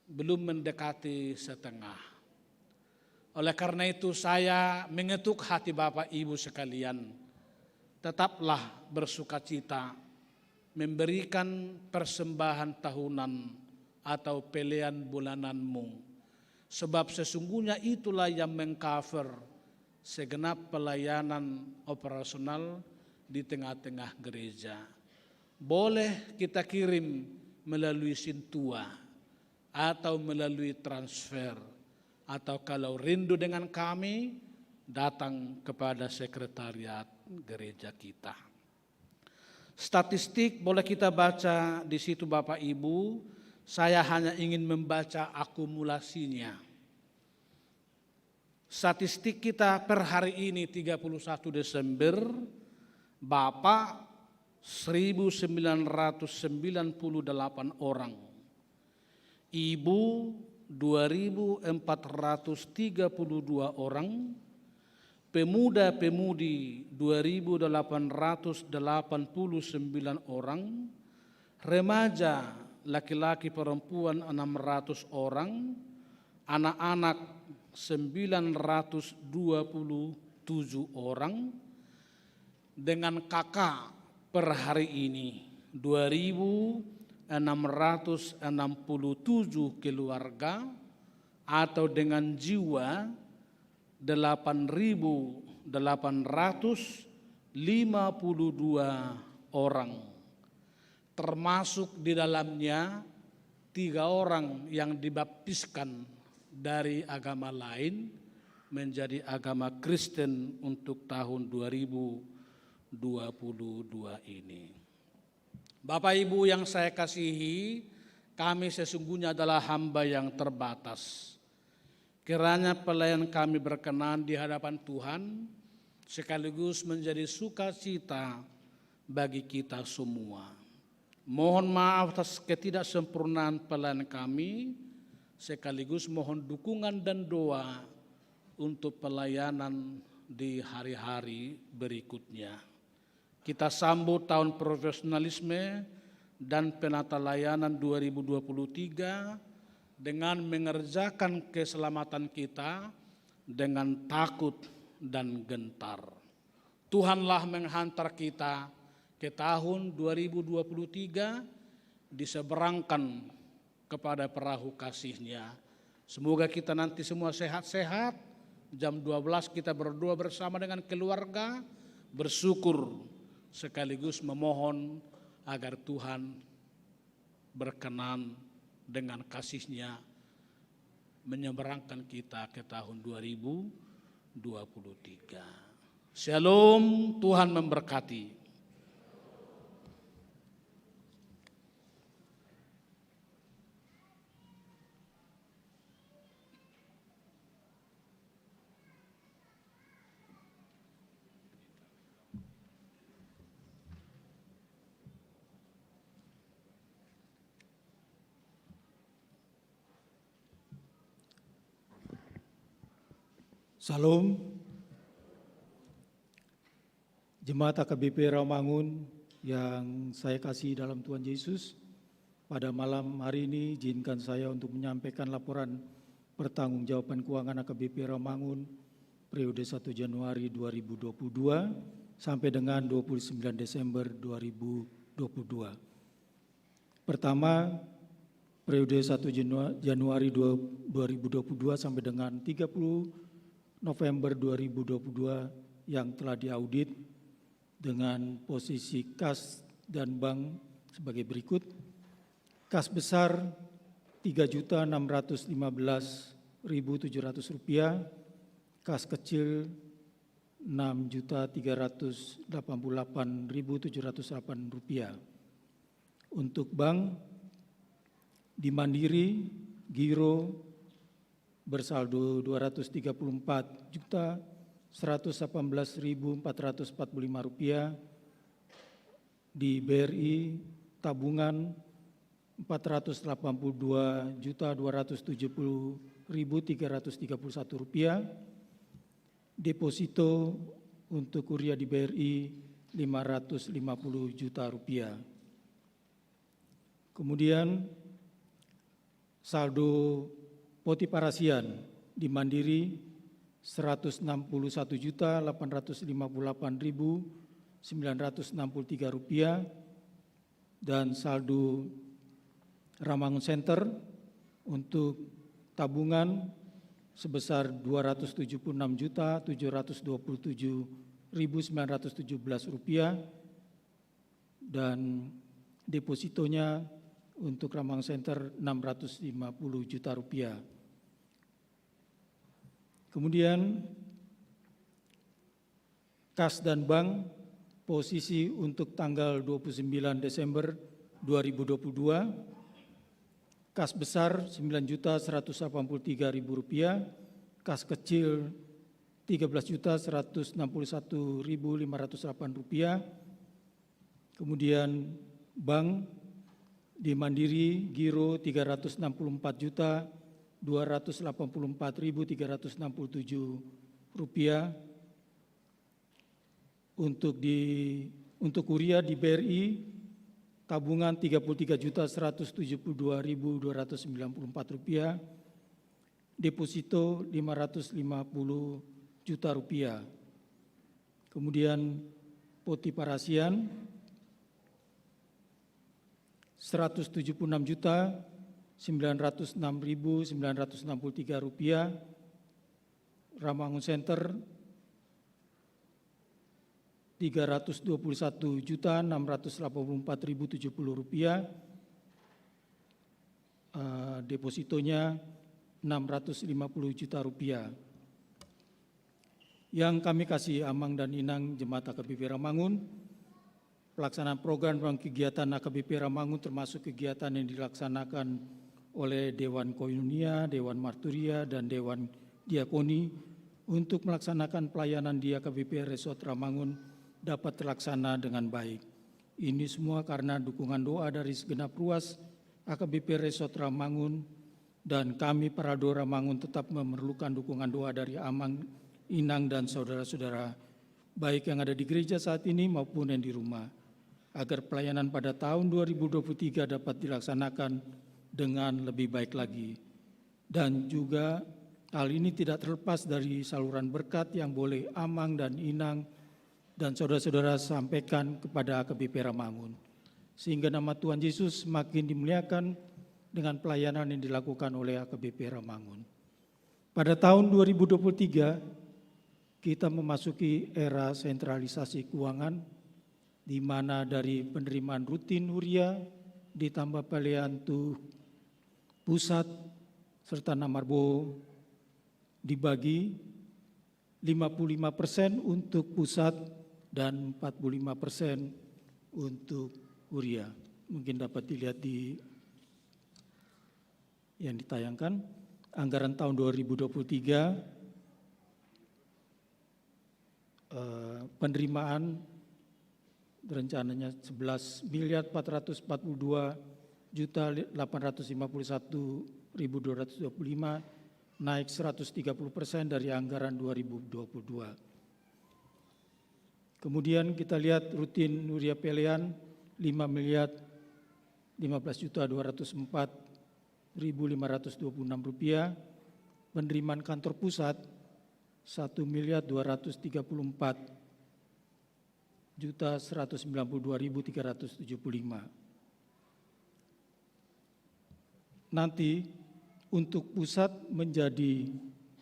belum mendekati setengah. Oleh karena itu saya mengetuk hati Bapak Ibu sekalian, tetaplah bersukacita memberikan persembahan tahunan atau pelean bulananmu. Sebab sesungguhnya itulah yang mengcover segenap pelayanan operasional di tengah-tengah gereja. Boleh kita kirim melalui Sintua atau melalui transfer, atau kalau rindu dengan kami, datang kepada sekretariat gereja kita. Statistik boleh kita baca di situ Bapak Ibu, saya hanya ingin membaca akumulasinya. Statistik kita per hari ini 31 Desember, Bapak 1998 orang, Ibu 2.432 orang, pemuda-pemudi 2.889 orang, remaja laki-laki perempuan 600 orang, anak-anak 927 orang, dengan kakak per hari ini 2.667 keluarga, atau dengan jiwa 8.852 orang. Termasuk di dalamnya 3 orang yang dibaptiskan dari agama lain menjadi agama Kristen untuk tahun 2022 ini. Bapak Ibu yang saya kasihi, kami sesungguhnya adalah hamba yang terbatas. Kiranya pelayan kami berkenan di hadapan Tuhan, sekaligus menjadi sukacita bagi kita semua. Mohon maaf atas ketidaksempurnaan pelayan kami, sekaligus mohon dukungan dan doa untuk pelayanan di hari-hari berikutnya. Kita sambut tahun profesionalisme dan penata layanan 2023 dengan mengerjakan keselamatan kita dengan takut dan gentar. Tuhanlah menghantar kita ke tahun 2023 diseberangkan kepada perahu kasih-Nya. Semoga kita nanti semua sehat-sehat. Jam 12 kita berdoa bersama dengan keluarga, bersyukur sekaligus memohon agar Tuhan berkenan dengan kasih-Nya menyeberangkan kita ke tahun 2023. Shalom, Tuhan memberkati. Salam, Jemaat AKBP Rawamangun yang saya kasih dalam Tuhan Yesus. Pada malam hari ini izinkan saya untuk menyampaikan laporan pertanggungjawaban keuangan AKBP Rawamangun periode 1 Januari 2022 sampai dengan 29 Desember 2022. Pertama, periode 1 Januari 2022 sampai dengan 30 November 2022 yang telah diaudit dengan posisi kas dan bank sebagai berikut. Kas besar Rp3.615.700, kas kecil Rp6.088.708. Untuk bank, di Mandiri, Giro, bersaldo Rp234.118.445, di BRI tabungan Rp482.270.331, deposito untuk kuliah di BRI 550 juta rupiah. Kemudian saldo poti parasian di Mandiri 161.858.963 rupiah, dan saldo Ramangun Center untuk tabungan sebesar 276.727.917 rupiah, dan depositonya untuk Ramangun Center 650 juta rupiah. Kemudian kas dan bank posisi untuk tanggal 29 Desember 2022, kas besar Rp9.183.000, kas kecil Rp13.161.508, kemudian bank di Mandiri Giro Rp364.284.367, untuk kuliah di BRI tabungan Rp33.172.294, deposito Rp550 juta. Kemudian poti parasian Rp176.906.963, Ramangun Center Rp321.684.070, depositonya Rp650 juta. Yang kami kasih amang dan inang Jemaat AKBP Ramangun, pelaksanaan program dan kegiatan AKBP Ramangun termasuk kegiatan yang dilaksanakan oleh Dewan Koinonia, Dewan Marturia, dan Dewan Diakoni untuk melaksanakan pelayanan di AKBP Resort Ramangun dapat terlaksana dengan baik. Ini semua karena dukungan doa dari segenap ruas AKBP Resort Ramangun, dan kami para doa Ramangun tetap memerlukan dukungan doa dari amang, inang, dan saudara-saudara baik yang ada di gereja saat ini maupun yang di rumah, agar pelayanan pada tahun 2023 dapat dilaksanakan dengan lebih baik lagi. Dan juga hal ini tidak terlepas dari saluran berkat yang boleh amang dan inang dan saudara-saudara sampaikan kepada AKBP Ramangun, sehingga nama Tuhan Yesus semakin dimuliakan dengan pelayanan yang dilakukan oleh AKBP Ramangun. Pada tahun 2023, kita memasuki era sentralisasi keuangan, di mana dari penerimaan rutin Huria ditambah pelayanan pusat serta Namarbo dibagi 55% untuk pusat dan 45% untuk Huria. Mungkin dapat dilihat di yang ditayangkan. Anggaran tahun 2023 penerimaan rencananya 11.442.851.225, naik 130% dari anggaran 2022. Kemudian kita lihat rutin Huria Pelian 5.015.204.526 rupiah, penerimaan kantor pusat 1.232.192.375. Nanti untuk pusat menjadi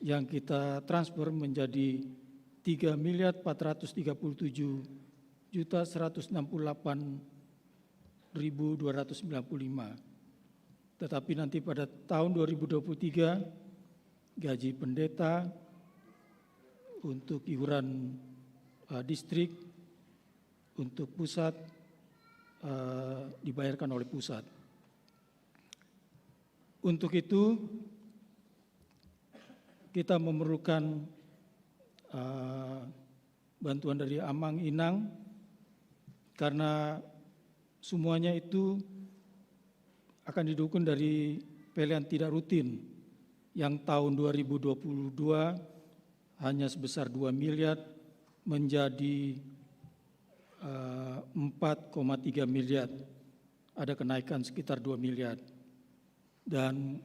yang kita transfer menjadi 3.438.168.295. Tetapi nanti pada tahun 2023 gaji pendeta untuk iuran distrik untuk pusat dibayarkan oleh pusat. Untuk itu kita memerlukan bantuan dari amang inang, karena semuanya itu akan didukung dari pelian tidak rutin yang tahun 2022 hanya sebesar menjadi 4,3 miliar, ada kenaikan sekitar 2 miliar. Dan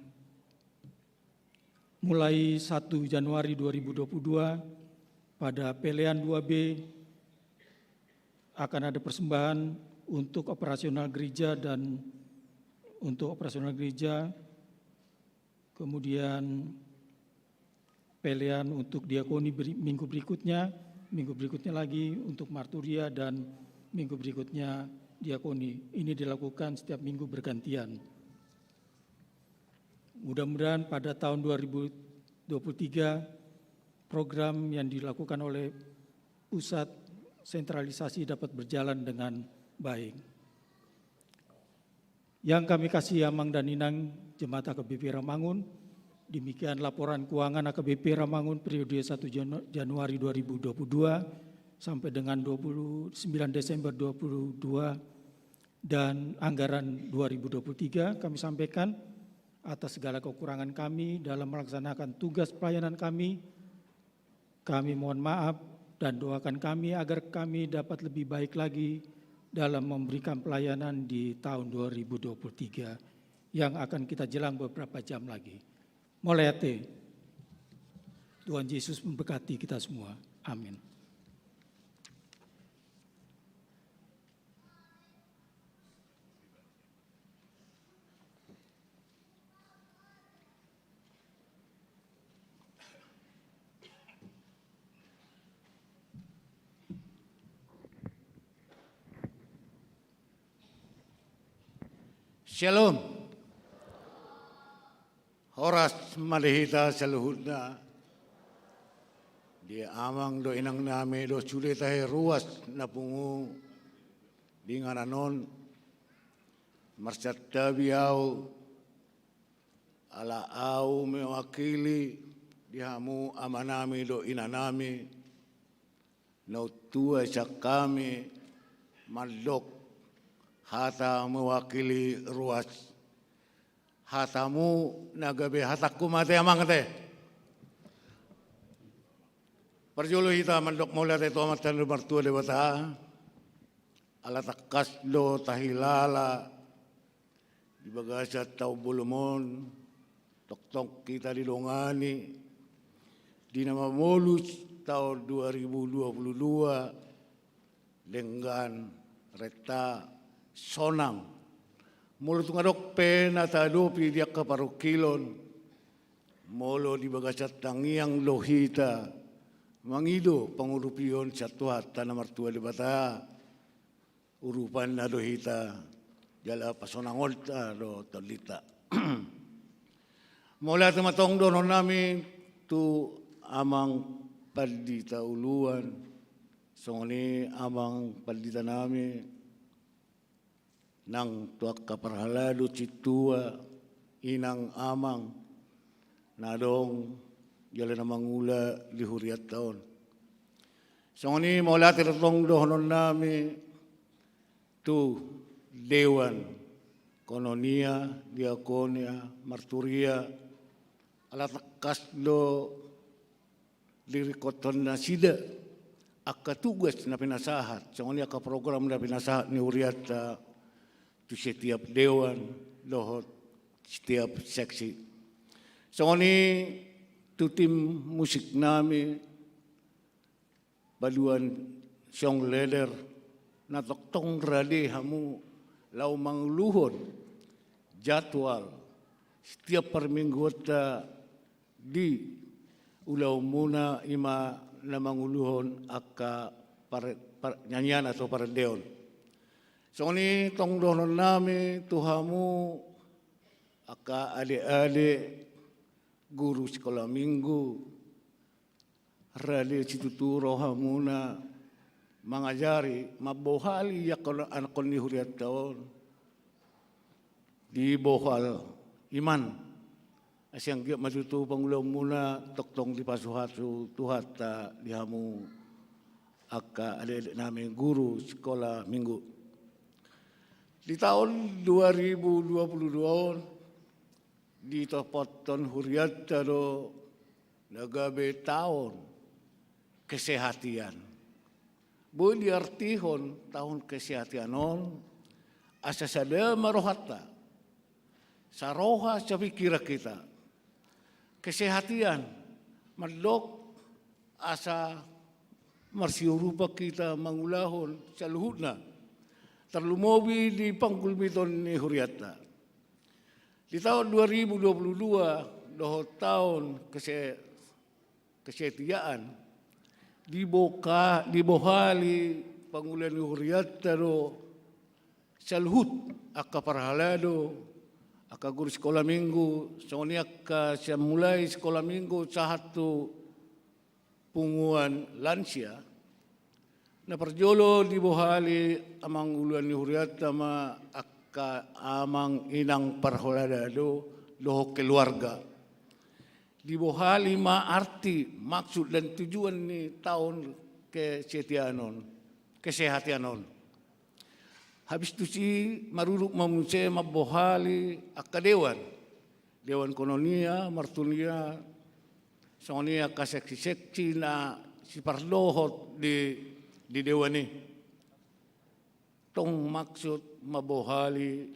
mulai 1 Januari 2022 pada pelean 2B akan ada persembahan untuk operasional gereja dan untuk operasional gereja, kemudian pelean untuk diakoni minggu berikutnya lagi untuk marturia, dan minggu berikutnya diakoni. Ini dilakukan setiap minggu bergantian. Mudah-mudahan pada tahun 2023 program yang dilakukan oleh pusat sentralisasi dapat berjalan dengan baik. Yang kami kasih Amang dan Inang Jemaat AKBP Rawamangun, demikian laporan keuangan AKBP Rawamangun periode 1 Januari 2022 sampai dengan 29 Desember 2022 dan anggaran 2023 kami sampaikan. Atas segala kekurangan kami dalam melaksanakan tugas pelayanan kami mohon maaf dan doakan kami agar kami dapat lebih baik lagi dalam memberikan pelayanan di tahun 2023 yang akan kita jelang beberapa jam lagi. Molete, Tuhan Yesus memberkati kita semua. Amin. Shalom. Horas malihita saluhudna. Dia amang do inang nami do sulit tahe ruas na pungu dengan anon marsat tabiau ala au mewakili dihamu amanami do inanami no tua sakami maldok hata mewakili ruas hatamu nagabe hataku mate amang te perjulu hita mandok mola te tomat dan martua de bata ala takas do tahilala di bagasa tau bulumon tok kita di dongani di nama molus tahun 2022 dengan reta sonang molo tungadok pena tadopi dia kaparukilon molo di bagasat tangiang lohita mangido pangurupion satuhat tanah martua di bata urupan na lohita jala pasonangolta do tolita mula tumatong donon namin tu amang paldita uluan songoni amang paldita namin nang tuak kaparhalado citua inang amang nadong jalan na mangula di huriat taon. Songoni mula tiratong dohonon nami tu dewan kononia, diakonia, marturia alatakas do lirikoton na sida akka tugas na pinasahat. Songoni akka program na pinasahat ni huriat tu setiap dewan lohot setiap seksi. So ini tu tim musik nami baluan song leder na toktong rade hamu lau mangluhon jadwal setiap perminggu di ulau muna ima na manguluhon akka nyanyian atau parendeon. So ini tong donon nami tuhamu aka adik-adik guru sekolah minggu rade situturo hamuna mangajari mabohali yakon anakon ni huriat taon di bohal iman asyang giat majutu pangulau muna toktong di pasuhatu tuhata dihamu aka adik-adik nami guru sekolah minggu. Di tahun 2022 di topoton huriat tado nagabe tahun kesehatan boleh diartihon tahun kesehatan asa sada marohata saroha sa pikira kita kesehatan madok asa marsiurupa kita mangulahon sa luhutna terlumobi di panggulmiton ni Huriata. Di tahun 2022 dohot tahun kesetiaan dibohali pangulan ni Huriata do sa luhut aka parhalado aka guru sekolah minggu soni aka siya mulai sekolah minggu sa hatu punguan lansia na perjolo dibohali amang uluan ni Huriata ma aka amang inang parholadado doho keluarga. Dibohali ma arti maksud dan tujuan ni tahun kesehatianon. Habis tu si maruruk mamunse mabohali aka dewan kononia martunia sonia ka seksi na si parlohot di dewan ni. Tong maksud mabohali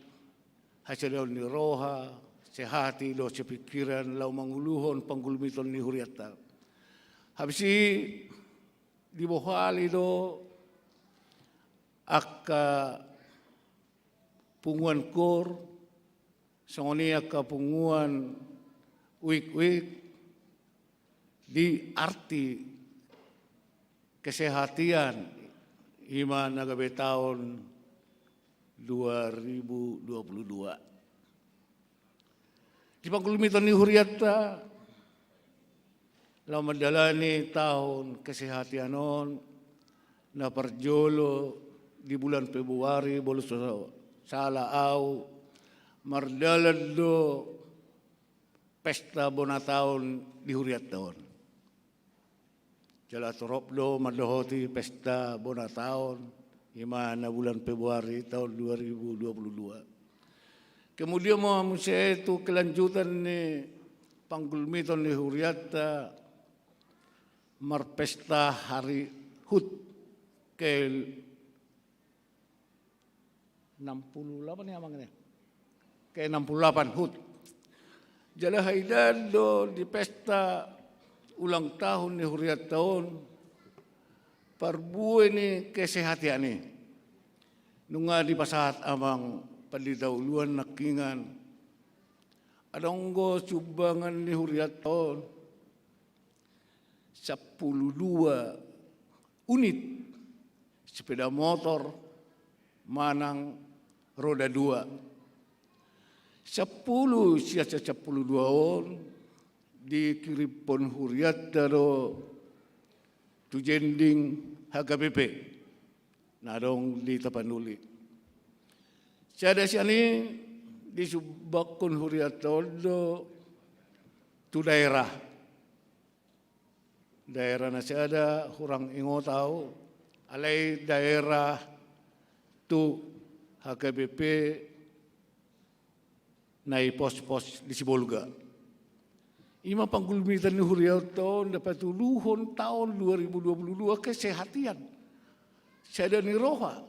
hasil ni roha sehati do sepikiran lau manguluhon panggulmiton ni Huriata. Habis dibohali do aka punguan kor songoni aka punguan wik di arti kesehatian ima nagabe tahun 2022. Di panggulmiton ni Huriata lau madalani tahun kesehatianon na parjolo di bulan Februari boleh salah au mardalan do pesta bona tahun di Huriata. Jala torop do madohoti pesta bona tahun imana bulan Februari tahun 2022. Kemudian saya itu kelanjutan ni panggulmiton ni Huriata marpesta hari HUT ke 68 ni amangnya. Ke 68 HUT. Jala haidan do di pesta ulang tahun ni Huriata tahun parbuai ni kesehatan ni. Nunga di pasahat amang padidahuluan nakingan. Adonggo subangan ni Huriata tahun 12 unit sepeda motor manang roda 2. 10 siasa 12 on dikiripon Huriata do tujending HKBP nadong di Tapanuli. Sada siani disubakon Huriata do tu daerah na sada hurang ingotau alai daerah tu HKBP nai pos-pos di Sibolga. Ima panggulmitan ni Huriata dapat tuluhon tahun 2022 kesehatian. Sada ni roha.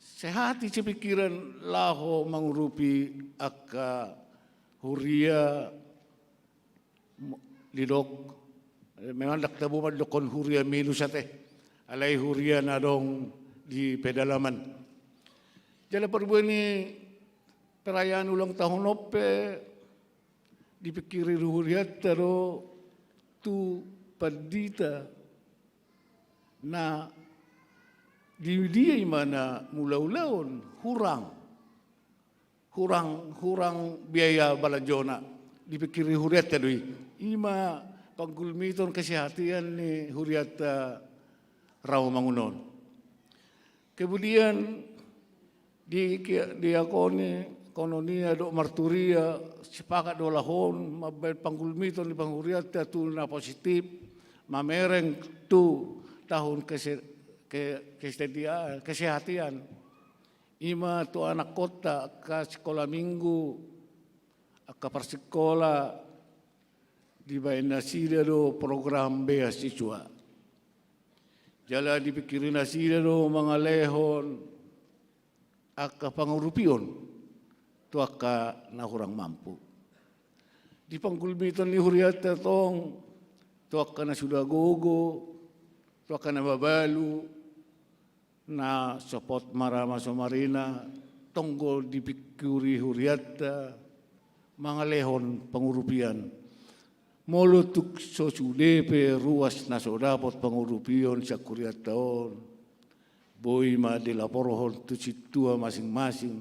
Sehati sepikiran laho mangurupi aka Huria lidok. Memang dak tabu madokon Huria minusate. Alai Huria nadong di pedalaman. Jala perbuan ni perayaan ulang tahun ope dipikiri Huriata do tu padita na di dia mana mula-ulaun hurang biaya balajona dipikiri Huriata do ima panggulmiton kesehatan ni Huriata Rawamangunon. Kemudian di akone kononia do marturia sepakat do lahon mabel panggulmiton di Huriata tu na positif mamereng tu tahun kesehatan ima tu anak kota ke sekolah minggu ke persekolah di baina sida do program beasiswa Jala dipikirin na sila no mga lehon, aka pangurupion, to aka nahurang mampu. Di pangkulbiton ni Huriata tong, to aka na sudah gogo, to aka na babalu, na support marama somarina, tonggol dipikuri Huriata, mga lehon pangurupian. Molutuk so sudepe ruas na so dapat pangurupion sa kuriat taon. Boy ma dilaporhon tu situa masing-masing.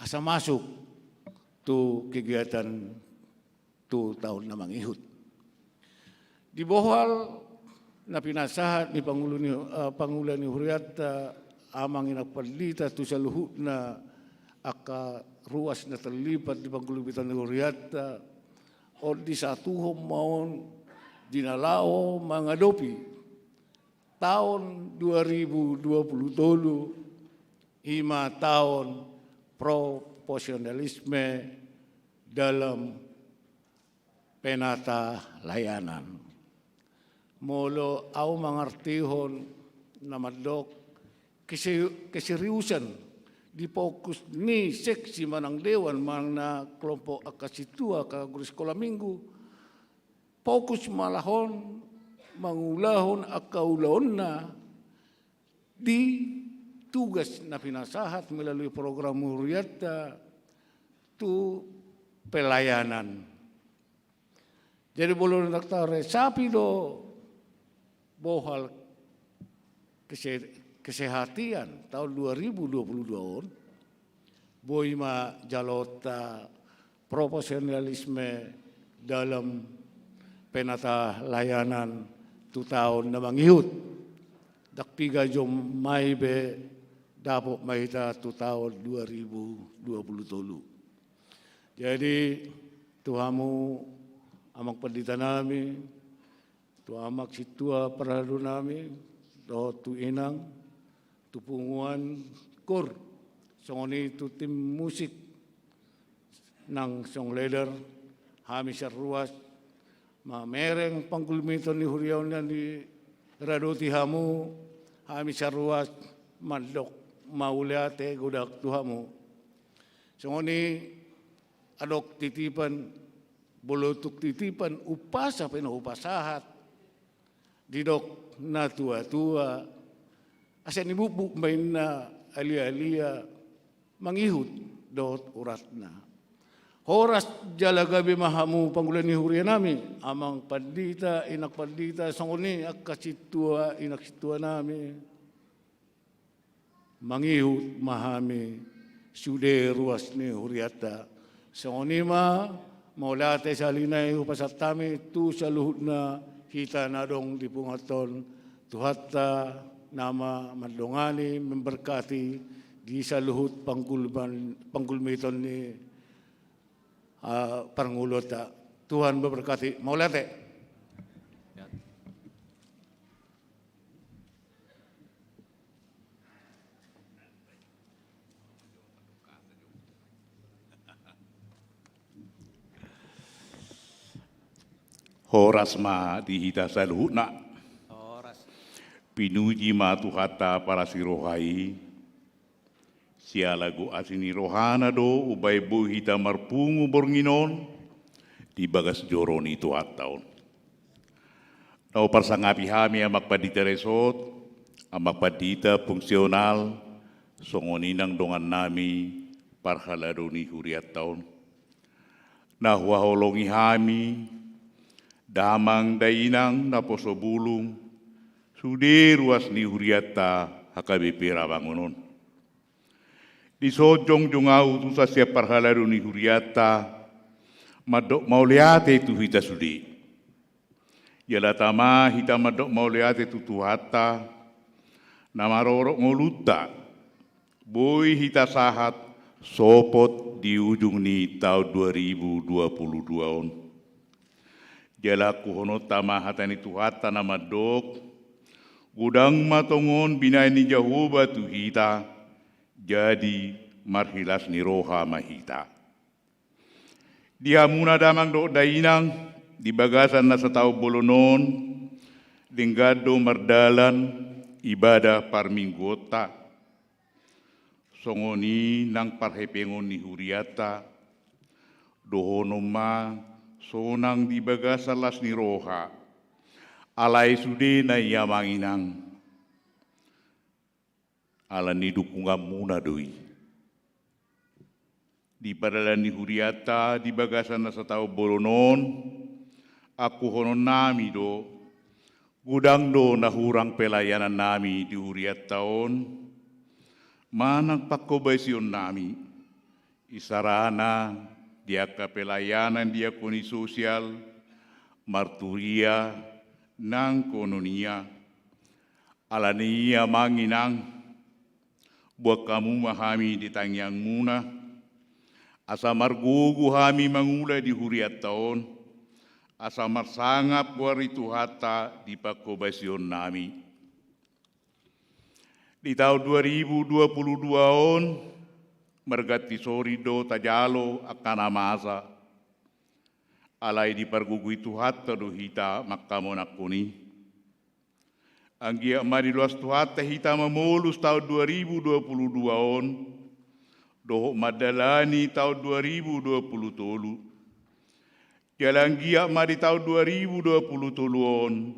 Asa masuk tu kegiatan tu tahun na mangihut. Di bohal na pinasahat ni Pangulan ni Huriata amang inapalita tu sa luhut na aka ruas na terlipat di pangkulubitan ni Huriata o di satuhom maon dinalao mangadopi tahun 2027 5 tahun proporsionalisme dalam penata layanan. Molo au mangartihon na madok keseriusan di fokus ni seksi manang dewan mana kelompok akasitua ka guru sekolah minggu fokus malahon mangulahon akaulahon na di tugas na pinasahat melalui program Huriata tu pelayanan. Jadi boleh naktare sapi do bohal kesehatan tahun 2022 boy ma jalota proporsionalisme dalam penata layanan tu tahun na mangihut dakpiga jom mai be dapok mahita tu tahun 2023. Jadi tuhamu amak pendeta nami tu amak situa peradu nami do tu inang tupunguan kur songoni tu tim musik nang song leader Hamisar Ruas mamereng pangkulmiton ni Huriaon na di radoti hamu Hamisar Ruas mandok mauliate gudak tuhamu songoni adok titipan bolotuk titipan upasa upasahat didok na tua-tua asan ibubuk main na alia-alia mangihut dot uratna. Horas jalagabi mahamu Pangulan ni Huria nami amang pandita inak pandita sanguni akasitua inak situa nami mangihut mahami sude ruas ni Huriata sanguni ma maulate salinay upasat tami tu saluhut na kita nadong di pungaton tuhatta nama madongani memberkati di saluhut panggulmiton ni Pangulota. Tuhan memberkati. Maulate. Horas ma dihita saluhut na. Pinuji matuhata para si rohai, siya lagu asini rohana do ubay buhita marpungu bornginon, di bagas joroni tuhat taon. Nau parsangapi hami amak padita resot, amak padita fungsional, songoninang dongan nami parhalado ni Huriat taon. Nahwaholongi hami, damang dainang naposobulung, sude ruas ni Huriata HKBP Rawangunon. Di sojong jongau tu sa siap parhalado ni Huriata madok mauliate tu hita sudi. Yala tama hita madok mauliate tu tuhata namarorok ngoluta. Boy hita sahat sopot di ujung ni tahun 2022 on. Jala kuhono tama hatani tuhata namadok gudang matongon binay ni Jehovah tu hita, jadi marhilas ni roha mahita. Dia muna damang do dainang, di bagasan na sa tao bolonon, dinggado mardalan, ibadah parminggota, songoni nang parhepengon ni huriata, dohonoma sonang di bagasalas ni roha, alai sude na yamanginang, ala ni dukungan muna doi. Di padalan ni huriata, di bagasan na sa tao bolonon, aku honon nami do, gudang do na hurang pelayanan nami di huriat taon, manang pakobasyon nami, isarana, dia ka pelayanan diakoni sosial, marturia, nang kononia, alania manginang, buat kamu mahami di tangyang muna, asa margugu hami mangulai di huriat taon, asa marsangap waritu hata di pakobasyon nami. Di tahun 2022 on, mergati sorido tajalo akan amasa, alai di pargugu itu hata do hita makamonakuni. Anggia mari luas tu hata hita memulus tahun 2022 on, doh madalani tahun 2020 tolu. Jalan giak mari tahun 2020 on,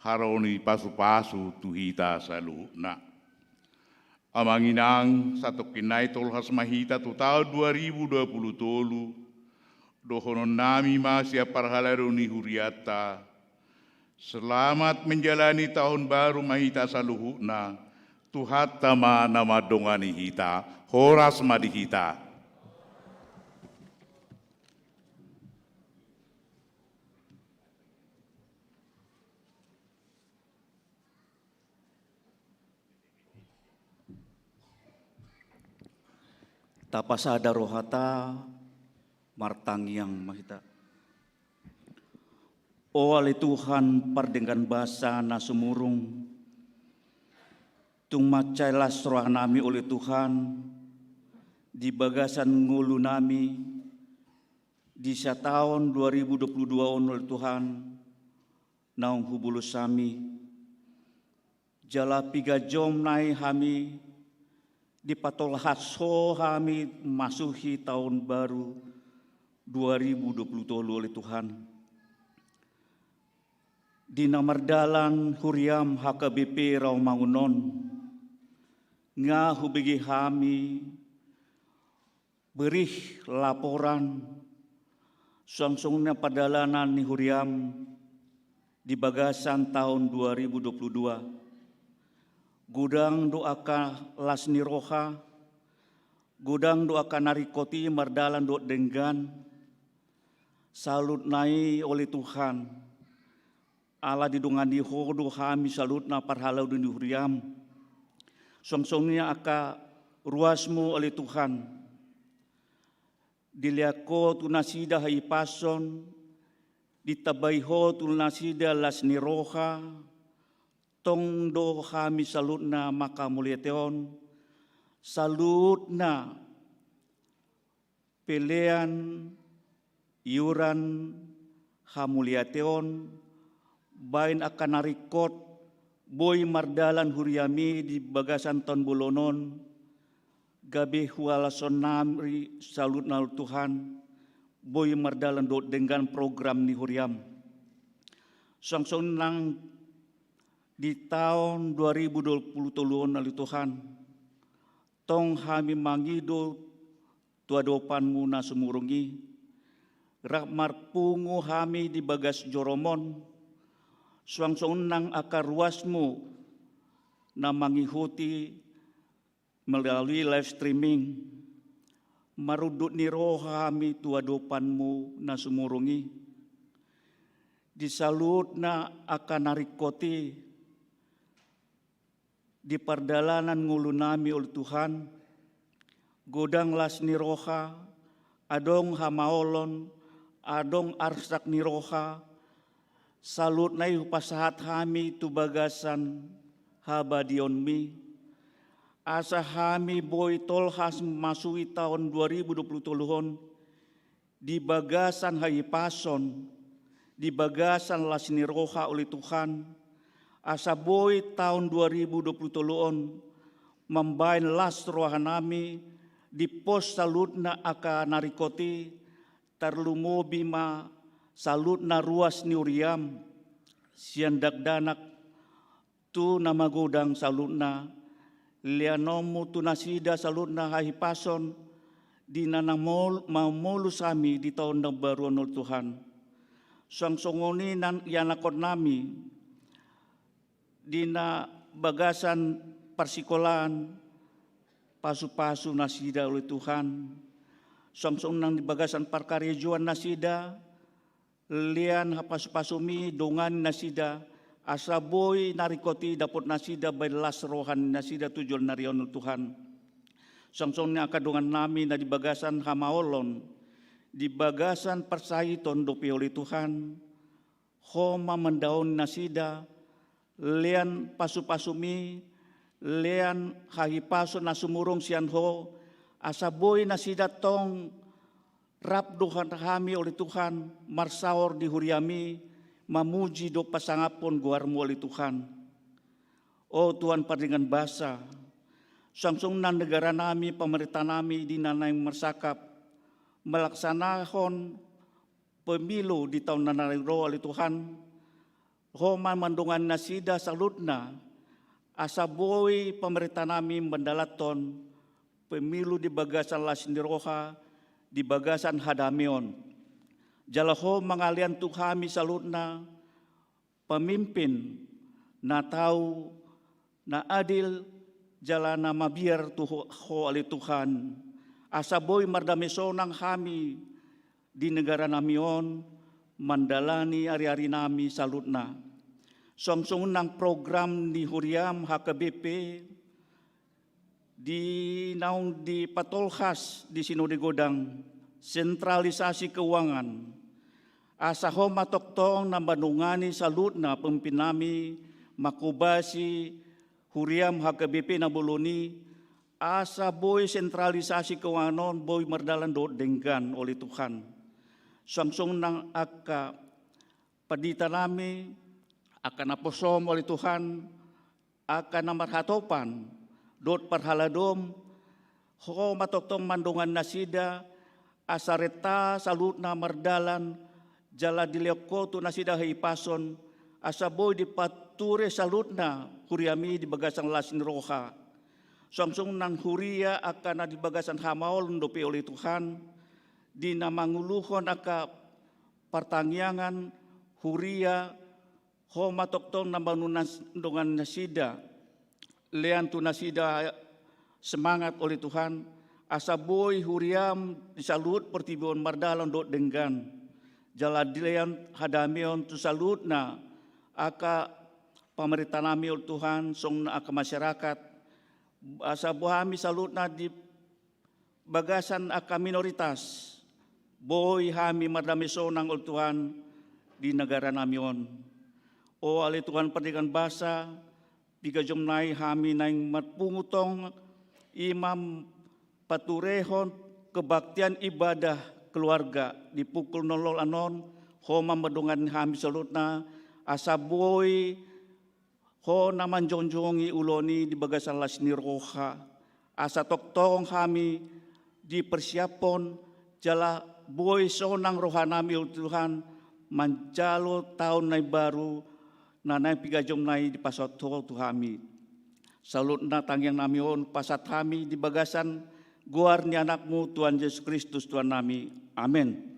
haroni pasu-pasu tuhita saluna. Amanginang satu kinai tolhas mahita tu tahun 2020 tolu, dohonon nami masih parhalaruni huriata. Selamat menjalani tahun baru mahita saluhuna, tuhata ma nama dongani hita, horas madi hita. Tapasada rohata martang yang mahita. O ali Tuhan pardengan basa na sumurung, tung macailas roh nami oleh Tuhan, di bagasan ngulu nami, di tahun 2022 oleh Tuhan, naung hubulus sami, jala piga jom nai hami, di patol haso kami masuki tahun baru 2020 oleh Tuhan. Di namardalan huriam HKBP Rawamangunon, nga hubigi kami berih laporan sangsungnya padalanan ni huriam di bagasan tahun 2022. Gudang doaka lasni roha, gudang doaka narikoti mardalan do denggan, salut nai oleh Tuhan, ala didungan di hodo kami salut na parhalau di huriam, songsongnya aka ruasmu oleh Tuhan, diliako tunasida hai pason, ditabaiho tunasida lasni roha, tong do kami salut na maka mulyateon, salut na pelean iuran hamulyateon, bain akan narikot boy mardalan huriami di bagasan ton bolonon, gabe hualason namri salut na Tuhan, boy mardalan do dengan program ni huriam. Songsong nang di tahun 2020 oleh Tuhan, tong kami mangido tuadopanmu na sumurungi, rakmar pungu kami di bagas joromon, suangsong nang akar ruasmu na mangikuti melalui live streaming, marudut ni roh kami tuadopanmu na sumurungi, disalut na akan narikoti, di pardalanan ngulu nami oleh Tuhan, godang las ni roha, adong hamaolon, adong arsak ni roha, salut na pasahat kami tu bagasan habadion mi, asa kami boy tolhas masui tahun 2020 toluhon, di bagasan hayipason, di bagasan las ni roha oleh Tuhan, Asaboy tahun 2020 membain las rohanami di pos salutna aka narikoti tarlumo bima salutna ruas niuriam siandak danak tu nama godang salutna lianomu tu nasida salutna hahipason di nanamol mamolu sami di tahun na baru anul Tuhan. Songsongoni nan yanakot nami dina bagasan persikolan pasu-pasu nasida oleh Tuhan. Songsong nang di bagasan parkarejuan nasida lian hapasu-pasumi dongan nasida asaboy narikoti dapot nasida bailas rohan nasida tujuan narion Tuhan. Songsong ni akadungan nami na di bagasan hamaolon di bagasan persaiton dopi oleh Tuhan homa mendaun nasida lian pasu-pasumi lian hahipaso na sumurong sianho asaboy nasida tong rap dohan kami oleh Tuhan marsaor di huriami mamuji do pasangapon guarmu oleh Tuhan. Oh Tuhan paringan basa sangsung nan negara nami pemerintah nami di nanay mersakap melaksanakan pemilu di tahun nanayro oleh Tuhan. Homa mandungan nasida salutna asaboy pemerintah nami mendalaton pemilu di bagasan Lasniroha di bagasan Hadamion. Jalaho mengalian Tuhami salutna pemimpin na tahu na adil jalana mabiar tuho oleh Tuhan. Asaboy mardamesonang kami di negara namion mandalani ari-ari nami salutna. Songsong nang program di Huriam HKBP di naung di patolhas di Sinode Godang sentralisasi keuangan. Asaho matoktong na bandungani salutna pemimpin nami makubasi Huriam HKBP na boloni asa boy sentralisasi keuangan boy merdalan do denggan oleh Tuhan. Songsong nang aka padita nami akan naposom oleh Tuhan akan namarhatopan dot parhaladom ho matoktong mandungan nasida asareta salutna mardalan jala dileoko tu nasida hipason asaboy di pature salutna huriami di bagasan Lasniroha. Songsong nang huria akan di bagasan hamaol ndopi oleh Tuhan di namanguluhon aka pertangyangan huria ho matoktong nambanunas dengan nasida lean tu nasida semangat oleh Tuhan asaboy huriam disalut pertibuan mardalan dot denggan jala dilean hadamion tu salutna aka pemerintah nami oleh Tuhan song aka masyarakat asabohami salutna di bagasan aka minoritas boy hami mardamisonang oleh Tuhan di negara namion. O alay Tuhan perdikan basa, bigajom nai hami naing matpungutong imam paturehon kebaktian ibadah keluarga di pukul 00 anon, homa medungan hami salutna, asaboy, ho naman jonjongi uloni di bagasan Lasniroha, asa toktong hami di persiapon jala boy sonang rohanami Tuhan, manjalo tahun nai baru, nanay pigajom nai di pasat tol tuhami. Salut na tangyang namion pasat kami di bagasan guar ni anakmu Tuhan Yesus Kristus Tuhan nami. Amin. Amen.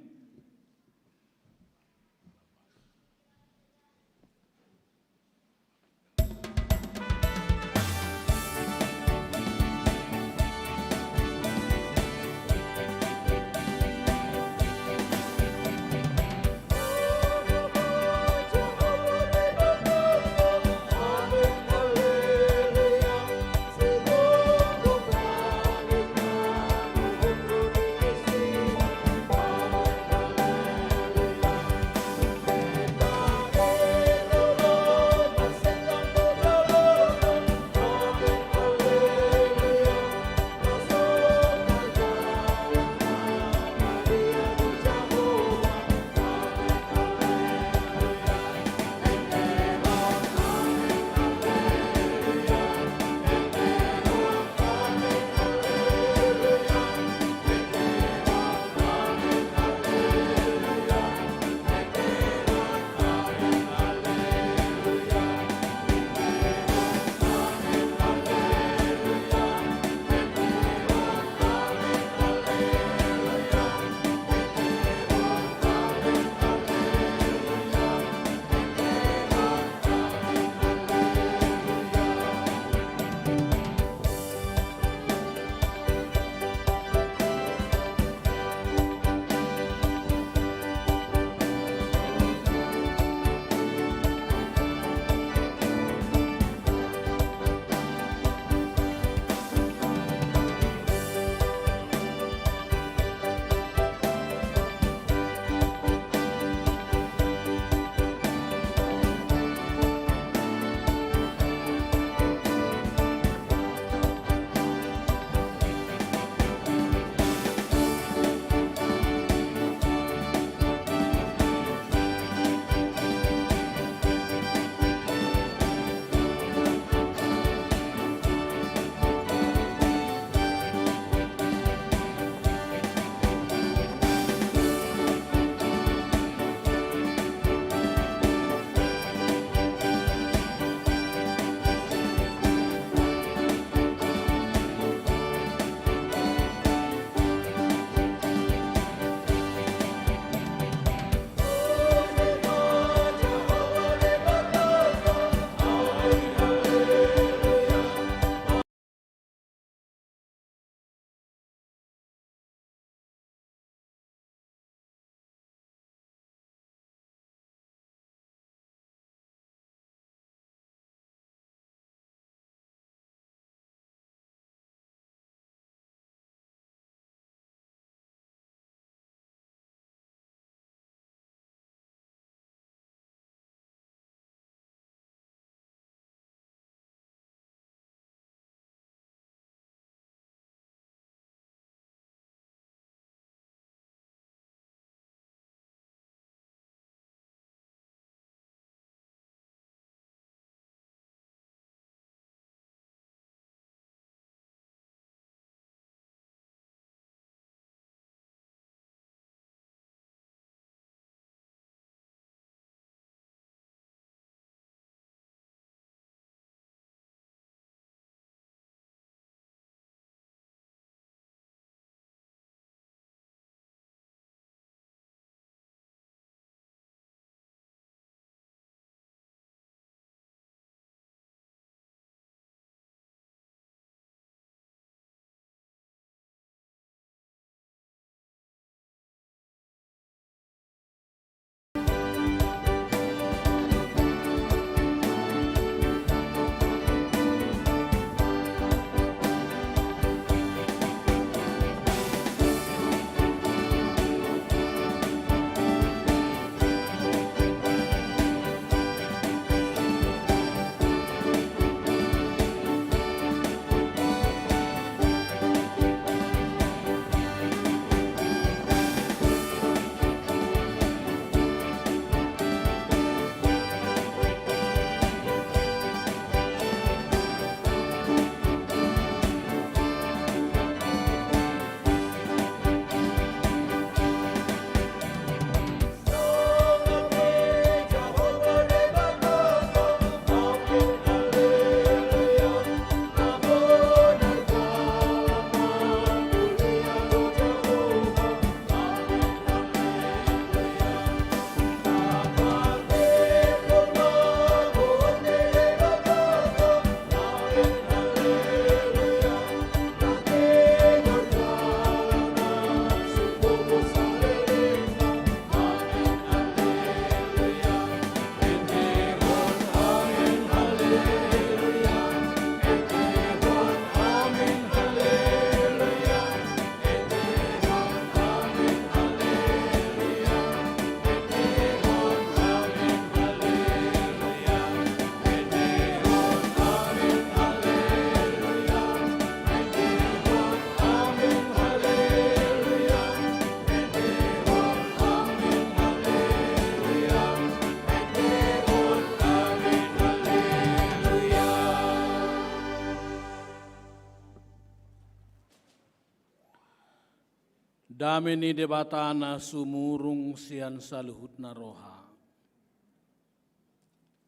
Dameni debatana sumurung sian saluhutna roha.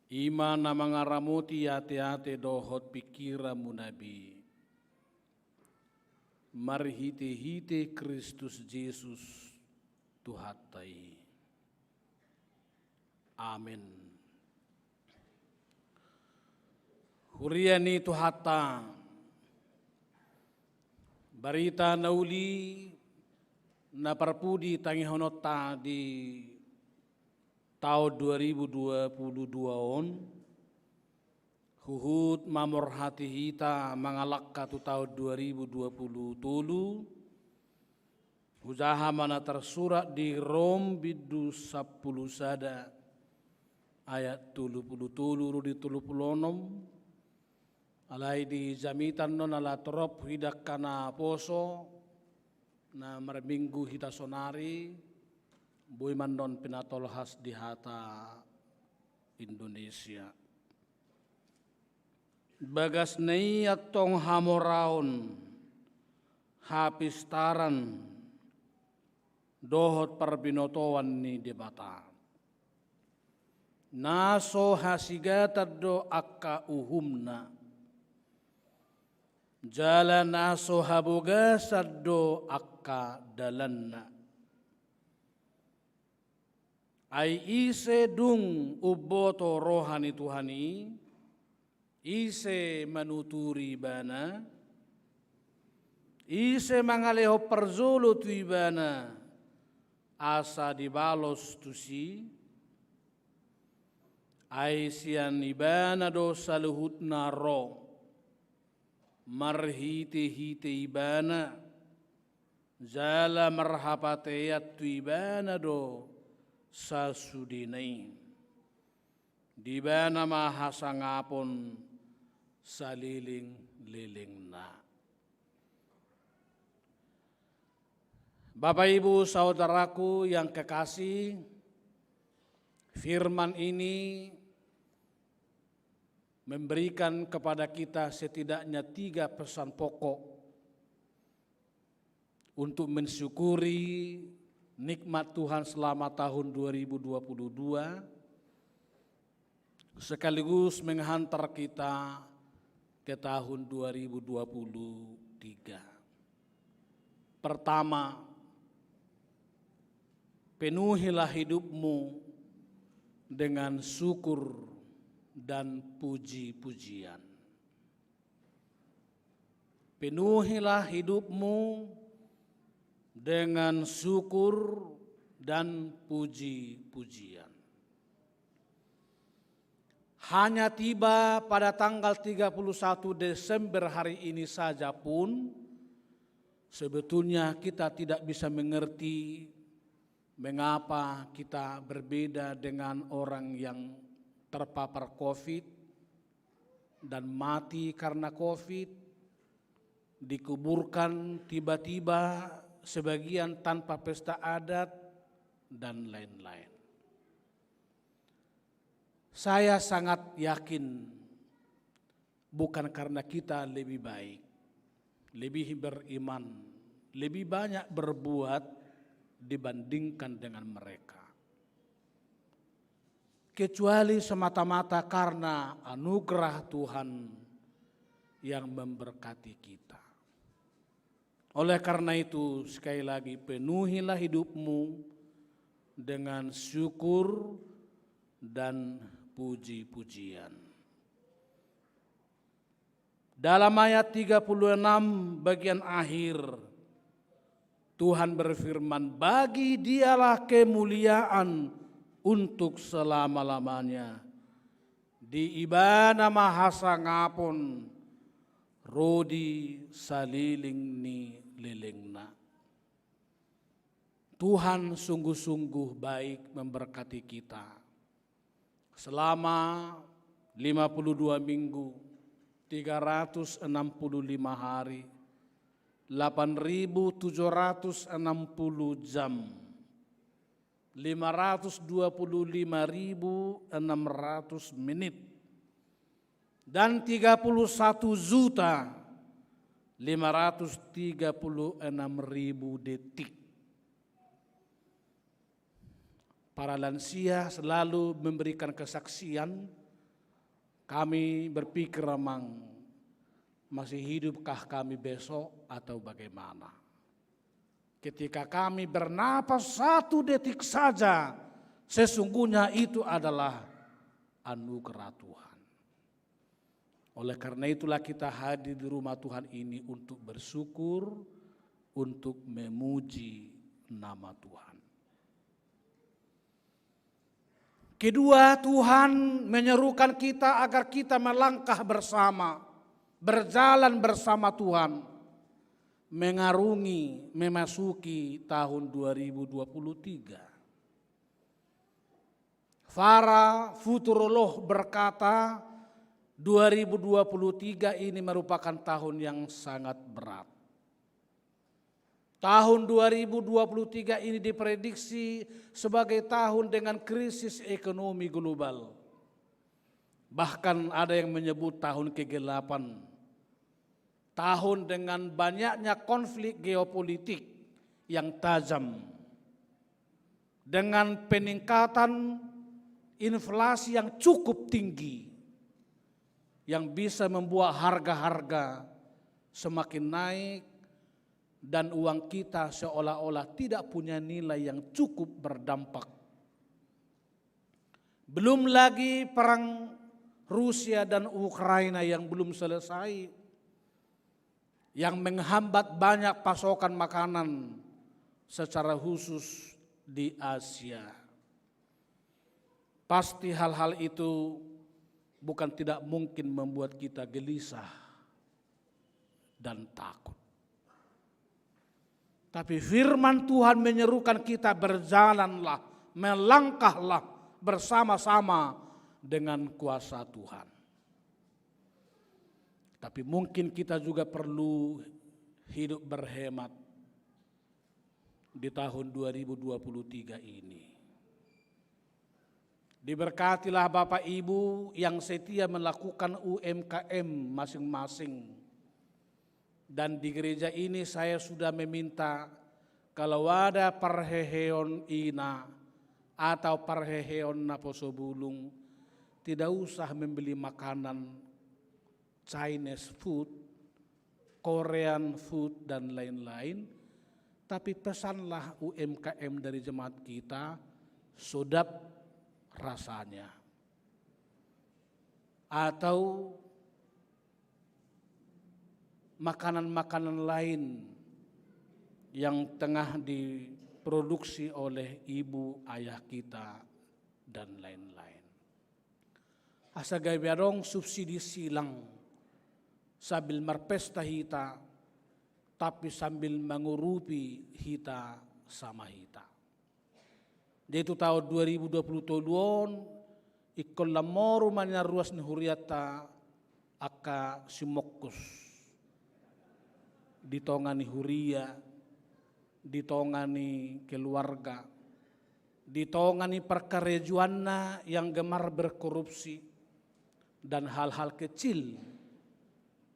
Ima na mangaramuti ate-ate dohot pikira munabi. Marhite-hite Kristus Yesus Tuhatai. Amin. Huriani Tuhata. Barita nauli na parpudi tangihonota di tahun 2022 on huhut mamor hati hita mangalakka tu tahun 2020 tulu usaha mana tersurat di Rom bidu 10 sada ayat 30 di 36 alai di jamitan non ala trop hidak kana poso na marminggu hita sonari boy mandon pinatolhas di hata Indonesia. Bagas nei atong hamoraon hapistaran dohot parbinotoan ni debata. Naso hasigata do akka uhumna. Jalan naso haboga saddo akka dalanna. Ai ise dung uboto rohani Tuhani, ise manuturi bana, ise mangaleho perzolo tu ibana, asa dibalos tusi, ai sian ibana do saluhutna ro, marhite-hite ibana, jala marhapateyat tu ibana do sasudinai. Di bana mahasangapon saliling-liling na. Bapak Ibu saudaraku yang kekasih, firman ini memberikan kepada kita setidaknya 3 pesan pokok untuk mensyukuri nikmat Tuhan selama tahun 2022 sekaligus menghantar kita ke tahun 2023. Pertama, penuhilah hidupmu dengan syukur dan puji-pujian. Penuhilah hidupmu dengan syukur dan puji-pujian. Hanya tiba pada tanggal 31 Desember hari ini saja pun sebetulnya kita tidak bisa mengerti mengapa kita berbeda dengan orang yang terpapar COVID dan mati karena COVID, dikuburkan tiba-tiba sebagian tanpa pesta adat, dan lain-lain. Saya sangat yakin bukan karena kita lebih baik, lebih beriman, lebih banyak berbuat dibandingkan dengan mereka. Kecuali semata-mata karena anugerah Tuhan yang memberkati kita. Oleh karena itu, sekali lagi penuhilah hidupmu dengan syukur dan puji-pujian. Dalam ayat 36 bagian akhir, Tuhan berfirman, bagi Dialah kemuliaan untuk selama-lamanya. Di ibana mahasa ngapon, rodi saliling ni lilingna. Tuhan sungguh-sungguh baik memberkati kita. Selama 52 minggu, 365 hari, 8.760 jam, 525.600 menit, dan 31.536.000 detik. para lansia selalu memberikan kesaksian. Kami berpikir memang masih hidupkah kami besok atau bagaimana. Ketika kami bernapas 1 detik saja, sesungguhnya itu adalah anugerah Tuhan. Oleh karena itulah kita hadir di rumah Tuhan ini untuk bersyukur, untuk memuji nama Tuhan. Kedua, Tuhan menyerukan kita agar kita melangkah bersama, berjalan bersama Tuhan, mengarungi, memasuki tahun 2023. Para futurolog berkata 2023 ini merupakan tahun yang sangat berat. Tahun 2023 ini diprediksi sebagai tahun dengan krisis ekonomi global. Bahkan ada yang menyebut tahun kegelapan. Tahun dengan banyaknya konflik geopolitik yang tajam. Dengan peningkatan inflasi yang cukup tinggi. Yang bisa membuat harga-harga semakin naik. Dan uang kita seolah-olah tidak punya nilai yang cukup berdampak. Belum lagi perang Rusia dan Ukraina yang belum selesai, yang menghambat banyak pasokan makanan secara khusus di Asia. Pasti hal-hal itu bukan tidak mungkin membuat kita gelisah dan takut. Tapi firman Tuhan menyerukan kita berjalanlah, melangkahlah bersama-sama dengan kuasa Tuhan. Tapi mungkin kita juga perlu hidup berhemat di tahun 2023 ini. Diberkatilah Bapak Ibu yang setia melakukan UMKM masing-masing. Dan di gereja ini saya sudah meminta kalau ada parheheon ina atau parheheon naposobulung, tidak usah membeli makanan Chinese food, Korean food dan lain-lain, tapi pesanlah UMKM dari jemaat kita, sedap rasanya. Atau makanan-makanan lain yang tengah diproduksi oleh ibu ayah kita dan lain-lain. Asa gayadong subsidi silang sambil merpesta hita, tapi sambil mengurupi hita sama hita. Yaitu tahun 2022 ikon lamoru manyaruas ni huriata aka simokkus. Ditongani huria, ditongani keluarga, ditongani perkarejuanna yang gemar berkorupsi dan hal-hal kecil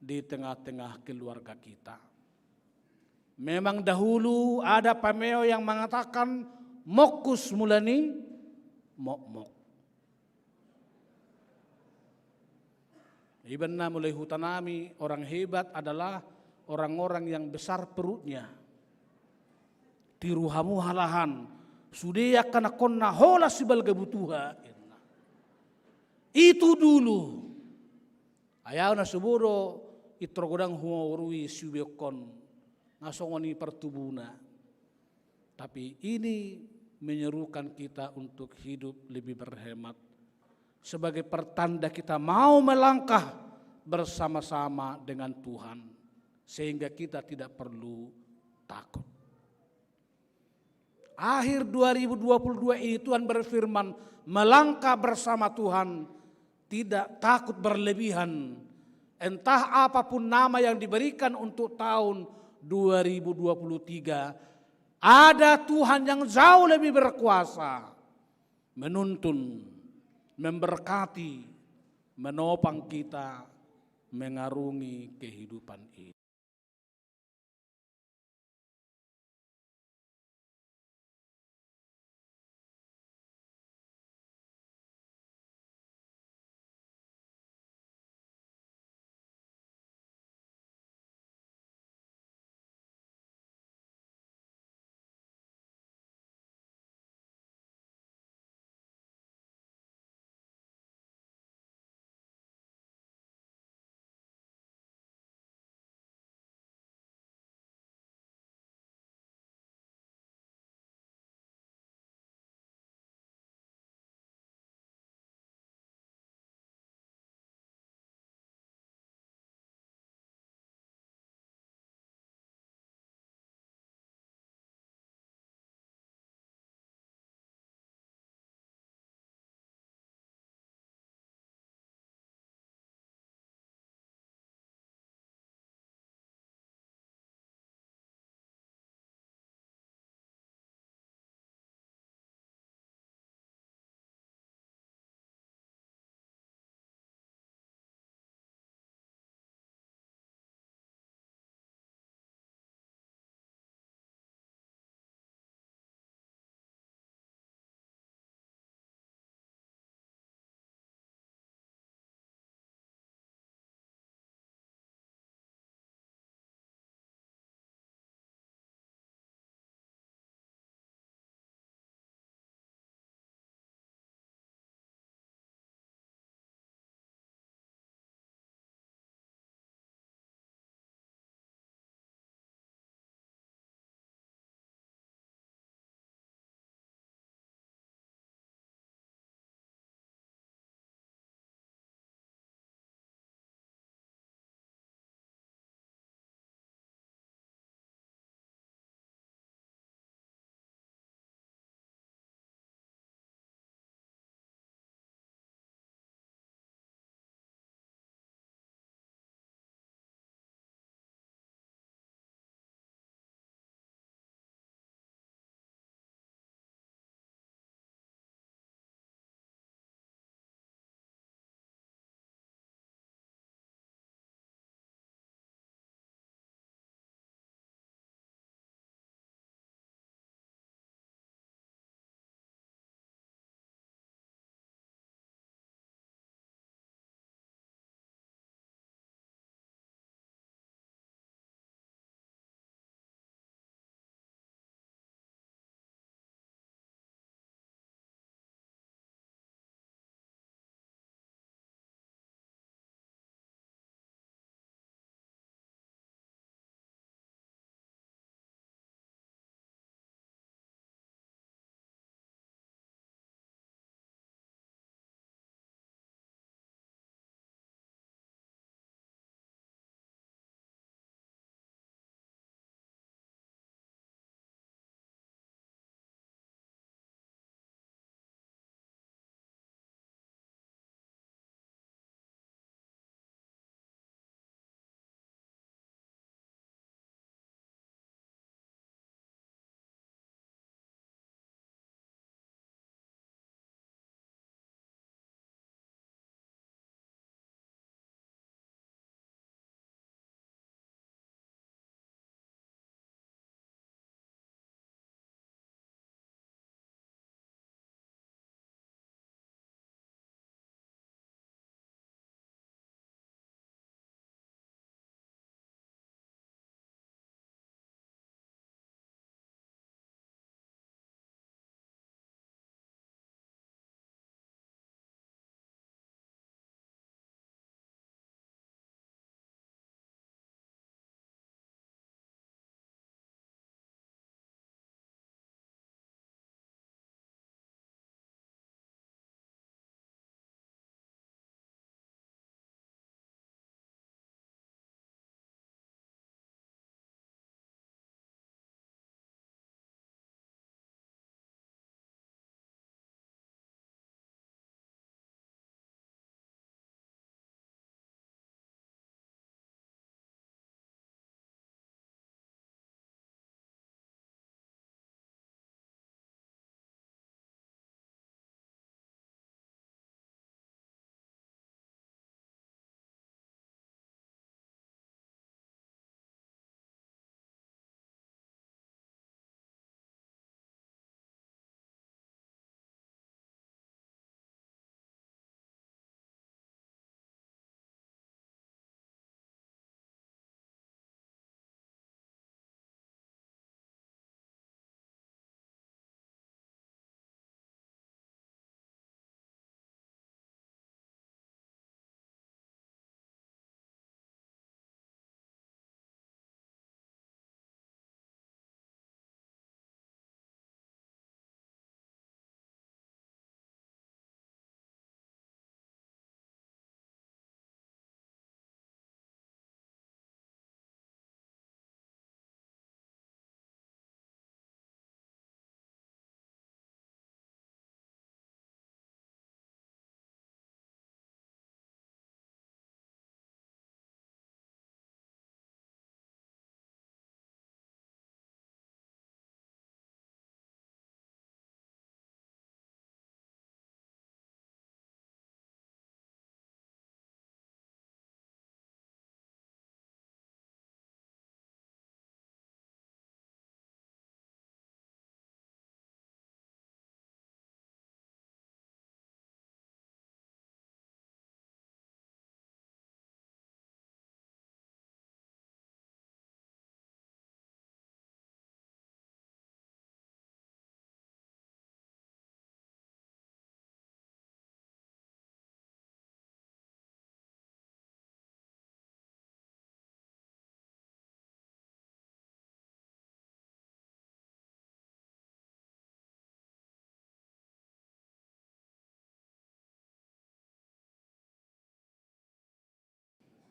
di tengah-tengah keluarga kita. Memang dahulu ada pameo yang mengatakan mokus mulani mok-mok. Ibenna mulai hutanami orang hebat adalah orang-orang yang besar perutnya. Tiruhamu halahan. Sudia kana konna hola sibal kebutuhan. Itu dulu. Ayaw na suburo itrogodang humaurui subekon. Nasongoni pertubuna. Tapi ini menyerukan kita untuk hidup lebih berhemat. Sebagai pertanda kita mau melangkah bersama-sama dengan Tuhan. Sehingga kita tidak perlu takut. Akhir 2022 ini Tuhan berfirman, melangkah bersama Tuhan, tidak takut berlebihan. Entah apapun nama yang diberikan untuk tahun 2023, ada Tuhan yang jauh lebih berkuasa, menuntun, memberkati, menopang kita, mengarungi kehidupan ini.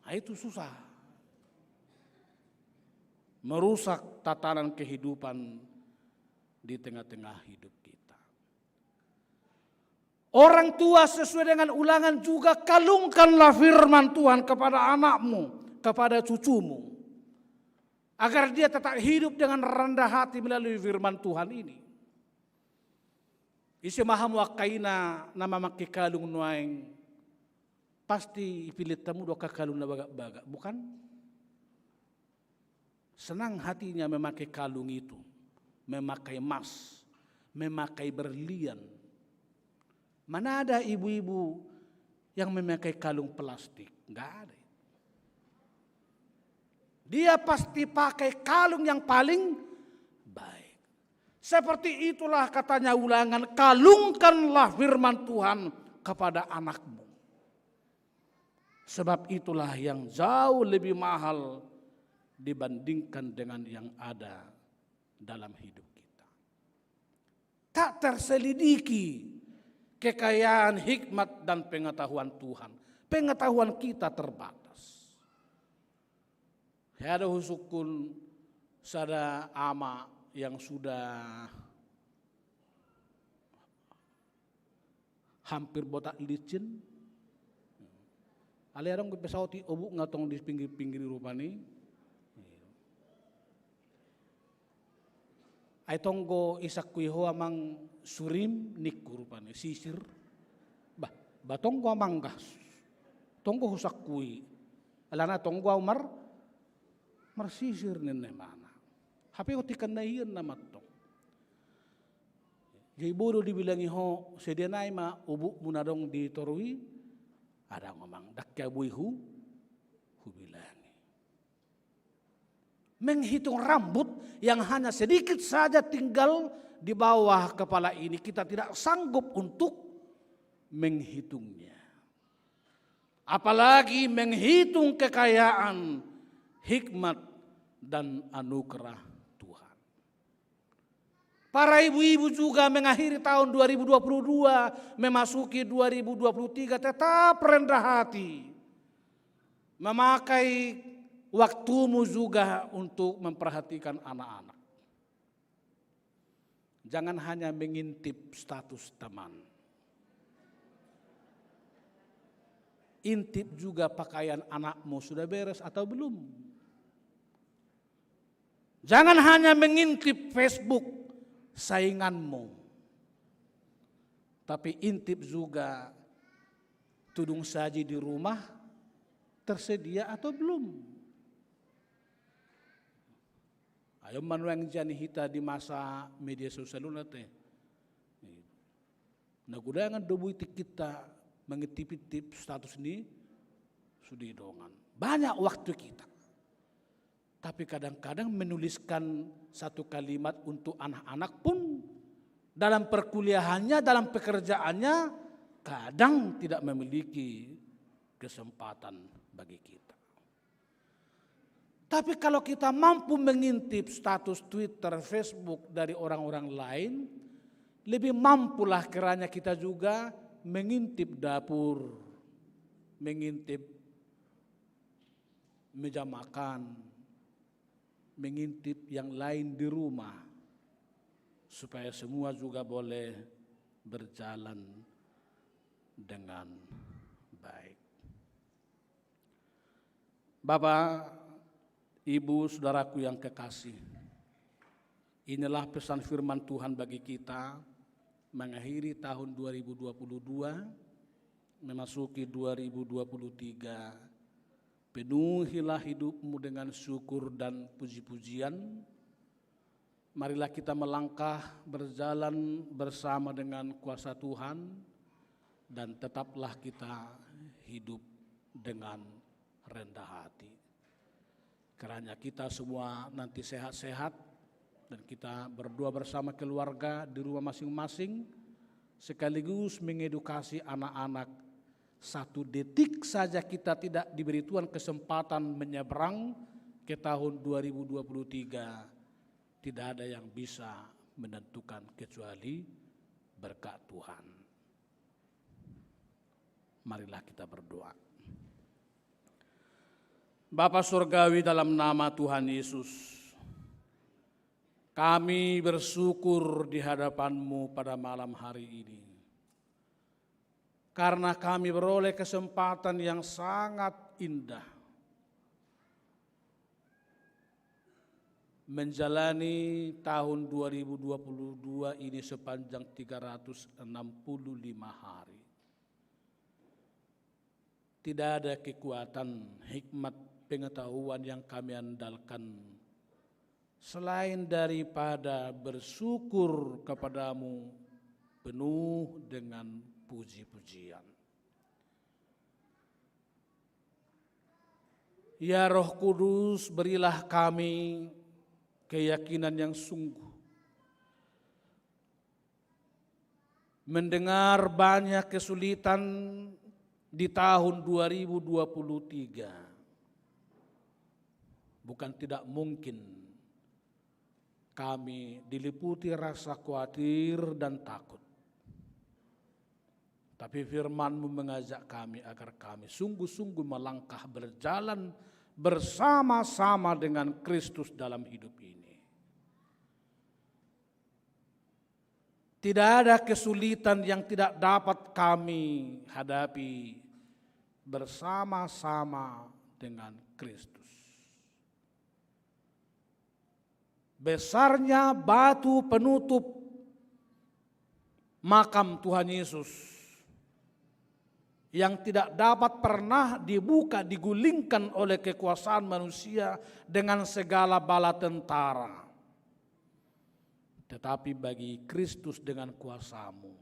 Nah, itu susah. Merusak tatanan kehidupan di tengah-tengah hidup kita. Orang tua sesuai dengan Ulangan juga kalungkanlah firman Tuhan kepada anakmu, kepada cucumu, agar dia tetap hidup dengan rendah hati melalui firman Tuhan ini. Isi maham wakaina nama make kalung nuaing pasti pilih tamu doa kalung na baga-baga, bukan? Senang hatinya memakai kalung itu, memakai emas, memakai berlian. Mana ada ibu-ibu yang memakai kalung plastik? Enggak ada. Dia pasti pakai kalung yang paling baik. Seperti itulah katanya Ulangan, kalungkanlah firman Tuhan kepada anakmu. Sebab itulah yang jauh lebih mahal dibandingkan dengan yang ada dalam hidup kita. Tak terselidiki kekayaan hikmat dan pengetahuan Tuhan. Pengetahuan kita terbatas. Ada husukun sada ama yang sudah hampir botak licin. Ale orang pesawat obuk ngatong di pinggir-pinggir rupani. Ay tonggo isak kuiho amang surim niku rupane sisir. Batonggo amang gas. Tonggo husak kui. Alana tonggo mar sisir nene mana. Hape otikan na iyan na matong. Jay bodo dibilangi ho sedianay ma ubuk munadong di torui. Ada ngomong dakya buihu hubilangi. Menghitung rambut yang hanya sedikit saja tinggal di bawah kepala ini, kita tidak sanggup untuk menghitungnya. Apalagi menghitung kekayaan, hikmat, dan anugerah Tuhan. Para ibu-ibu juga mengakhiri tahun 2022, memasuki 2023 tetap rendah hati. Memakai waktumu juga untuk memperhatikan anak-anak. Jangan hanya mengintip status teman. Intip juga pakaian anakmu sudah beres atau belum. Jangan hanya mengintip Facebook sainganmu. Tapi intip juga tudung saji di rumah tersedia atau belum. Ayo manuang jani hita di masa media sosial nate. Nagudangan dobu itik kita mengitip-itip status ini sudah dongan. Banyak waktu kita. Tapi kadang-kadang menuliskan satu kalimat untuk anak-anak pun dalam perkuliahannya, dalam pekerjaannya kadang tidak memiliki kesempatan bagi kita. Tapi kalau kita mampu mengintip status Twitter, Facebook dari orang-orang lain, lebih mampulah kiranya kita juga mengintip dapur, mengintip meja makan, mengintip yang lain di rumah, supaya semua juga boleh berjalan dengan baik. Bapak, Ibu, saudaraku yang kekasih, inilah pesan firman Tuhan bagi kita mengakhiri tahun 2022, memasuki 2023. Penuhilah hidupmu dengan syukur dan puji-pujian. Marilah kita melangkah berjalan bersama dengan kuasa Tuhan dan tetaplah kita hidup dengan rendah hati. Kiranya kita semua nanti sehat-sehat dan kita berdoa bersama keluarga di rumah masing-masing sekaligus mengedukasi anak-anak. Satu detik saja kita tidak diberi Tuhan kesempatan menyeberang ke tahun 2023, tidak ada yang bisa menentukan kecuali berkat Tuhan. Marilah kita berdoa. Bapa Surgawi, dalam nama Tuhan Yesus, kami bersyukur di hadapan-Mu pada malam hari ini. Karena kami beroleh kesempatan yang sangat indah menjalani tahun 2022 ini sepanjang 365 hari. Tidak ada kekuatan, hikmat, pengetahuan yang kami andalkan selain daripada bersyukur kepadamu penuh dengan puji-pujian. Ya Roh Kudus, berilah kami keyakinan yang sungguh mendengar banyak kesulitan di tahun 2023. Bukan tidak mungkin kami diliputi rasa khawatir dan takut. Tapi firman-Mu mengajak kami agar kami sungguh-sungguh melangkah berjalan bersama-sama dengan Kristus dalam hidup ini. Tidak ada kesulitan yang tidak dapat kami hadapi bersama-sama dengan Kristus. Besarnya batu penutup makam Tuhan Yesus yang tidak dapat pernah dibuka, digulingkan oleh kekuasaan manusia dengan segala bala tentara. Tetapi bagi Kristus dengan kuasa-Mu,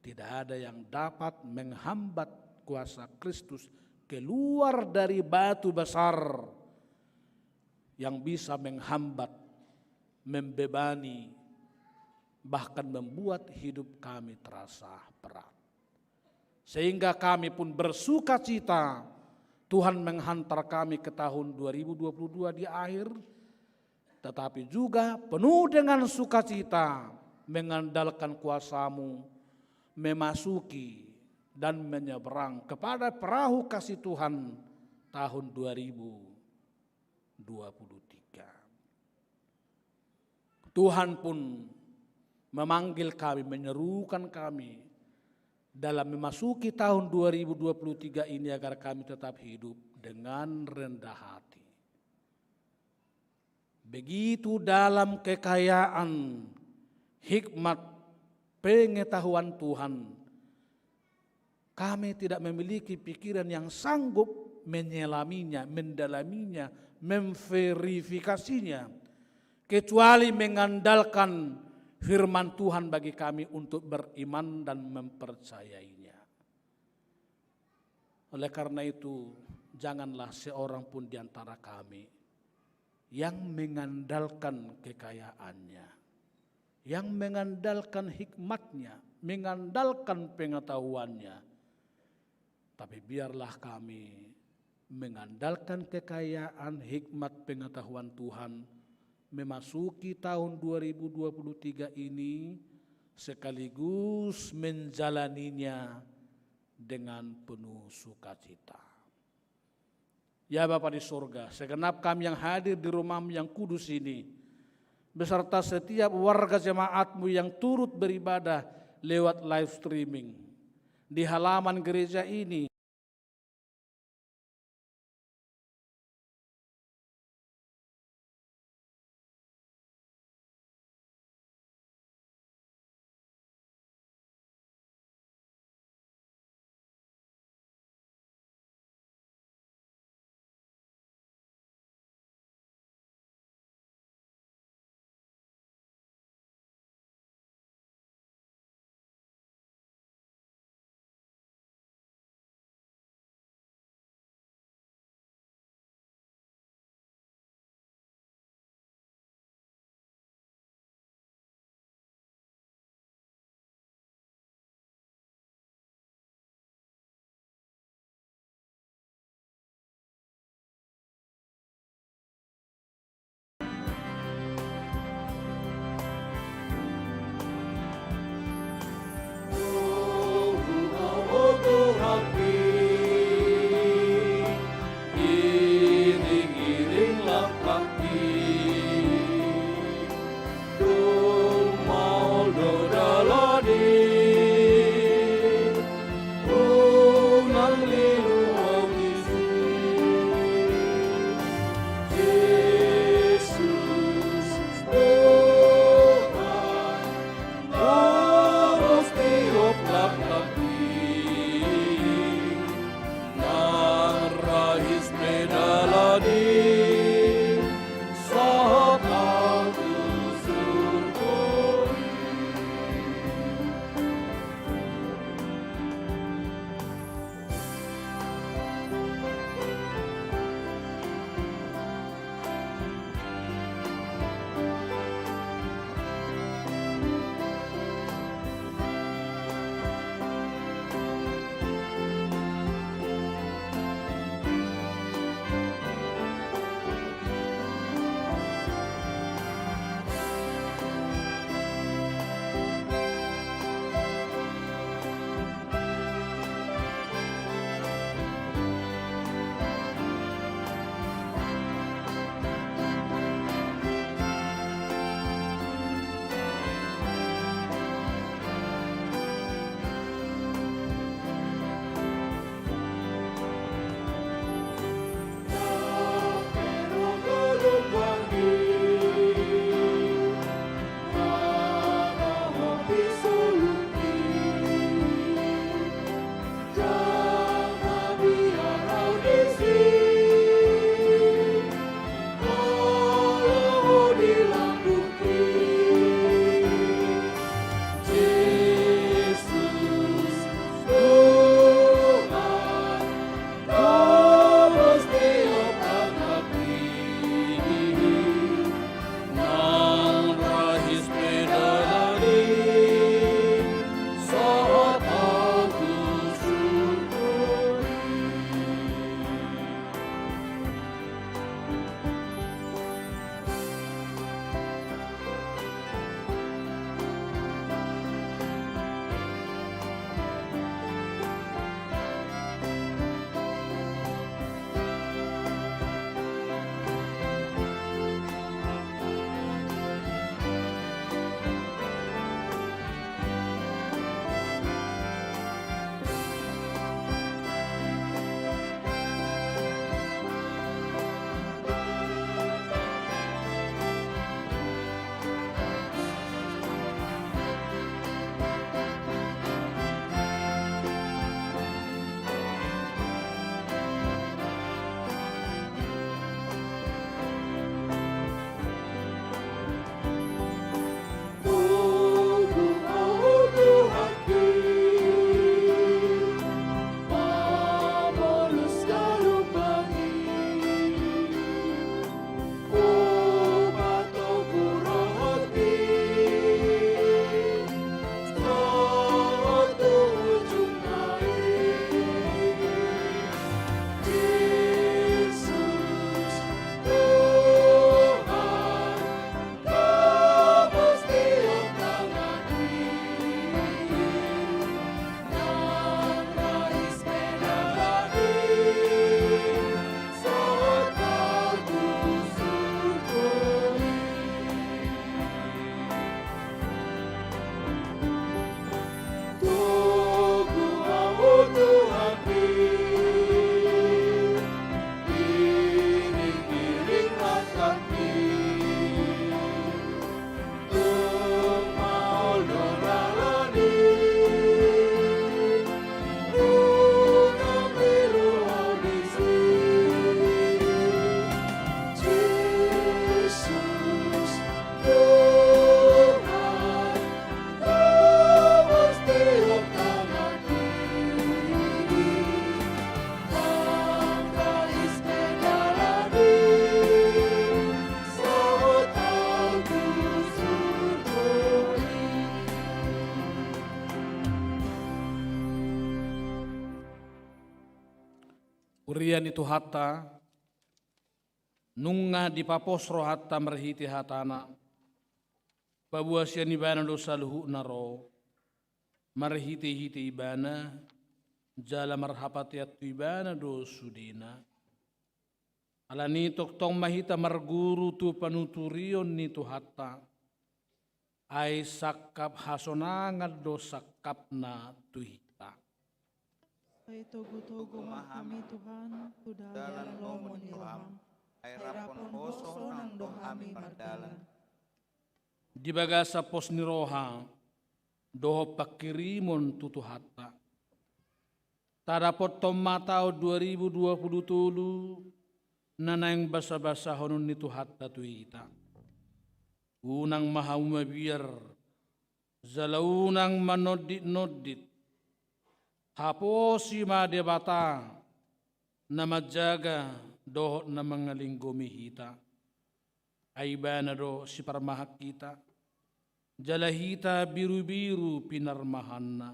tidak ada yang dapat menghambat kuasa Kristus keluar dari batu besar yang bisa menghambat, membebani, bahkan membuat hidup kami terasa berat. Sehingga kami pun bersuka cita Tuhan menghantar kami ke tahun 2022 di akhir, tetapi juga penuh dengan sukacita mengandalkan kuasa-Mu memasuki dan menyeberang kepada perahu kasih Tuhan tahun 2023. Tuhan pun memanggil kami, menyerukan kami dalam memasuki tahun 2023 ini agar kami tetap hidup dengan rendah hati. Begitu dalam kekayaan, hikmat, pengetahuan Tuhan, kami tidak memiliki pikiran yang sanggup menyelaminya, mendalaminya, memverifikasinya, kecuali mengandalkan firman Tuhan bagi kami untuk beriman dan mempercayainya. Oleh karena itu, janganlah seorang pun di antara kami yang mengandalkan kekayaannya, yang mengandalkan hikmatnya, mengandalkan pengetahuannya. Tapi biarlah kami mengandalkan kekayaan, hikmat, pengetahuan Tuhan memasuki tahun 2023 ini sekaligus menjalaninya dengan penuh sukacita. Ya Bapa di surga, segenap kami yang hadir di rumah-Mu yang kudus ini, beserta setiap warga jemaat-Mu yang turut beribadah lewat live streaming di halaman gereja ini, rian itu hatta, nunga di paposro hatta merhiti hatana, pabuasian ibana dosa luhu naro, marhiti-hiti ibana, jala marhapatiat ibana dosudina. Alani toktong mahita marguru tu panuturion ni tu hatta, ai sakap hasonangan do sakapna tu hita. Ay togo-togo kami Tuhan, tudalan lomo ni Roham, ay rapon hoso ng dohami mardalan. Di bagasa pos ni Roha, doho pakirimon tutu hatta. Tadapot tomatao 2020 nanayang basa-basa honon nito hatta tu hita. Unang mahumabiyar, zalaunang manodit-nodit, haposi madebata na madjaga dohot na mga linggo mihita. Ay ba na do si parmahak kita, jalahita biru-biru pinarmahan na.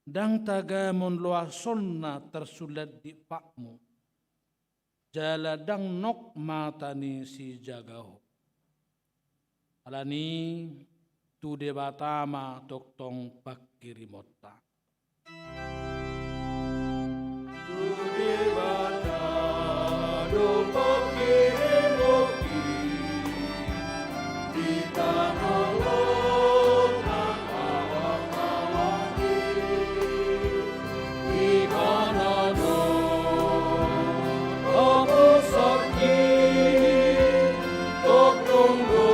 Dang taga mon loason na tersulat di pakmu, jala dang nok mata ni si jagaho. Alani tu debatama toktong pakirimota. Tu debata do pakirimoti di tanolong ng awang-awani di kanano ako sakit toktong do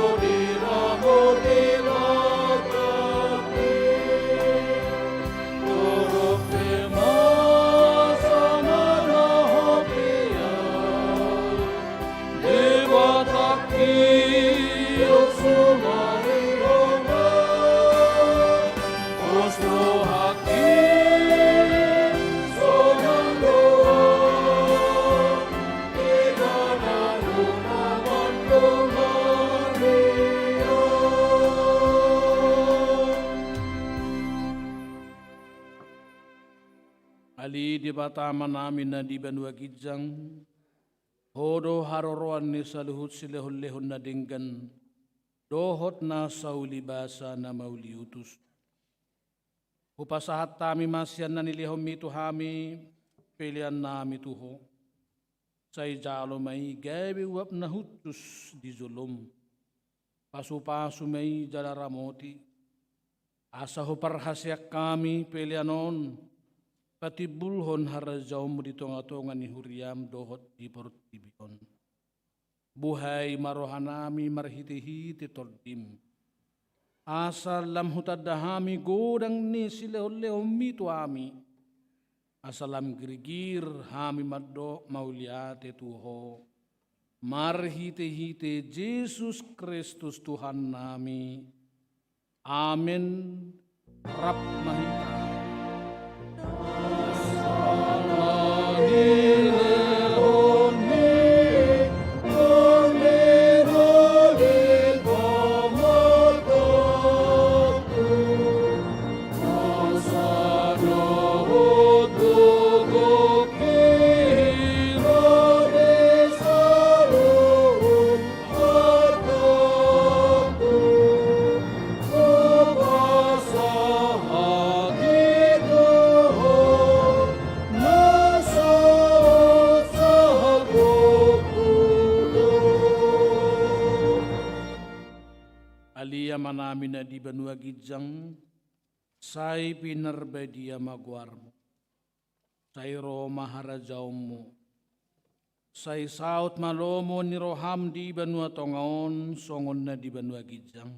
Ali di batama namin na di banwa gijang, hodo haroroan ni saluhut silehon-lehon na dinggan, dohot na sauli basa na mauliutus. Upasahat tami masyan na nilihom mito hami, pilihan nami tuho. Say jalo may gabi wap na hutus di zulum, pasu-pasu may jalaramoti. Asa ho parhasyak kami pilihanon, pati bulhon harajaw mo dito nga tongan ni Huriam dohot di portibion. Buhay marohanami marhiti-hiti tordim. Asal lam hutadahami godang ni silehon-lehon mito ami. Asalam girigir hami maddo mauliate tuho. Marhiti-hiti Jesus Kristus Tuhan nami. Amen. Rap mahita. Manami na di banua gijang, say pinarbadia magwarmo, say Roma harajawmo, say saut malomo ni Roham di banua tongaon, songon na di banua gijang.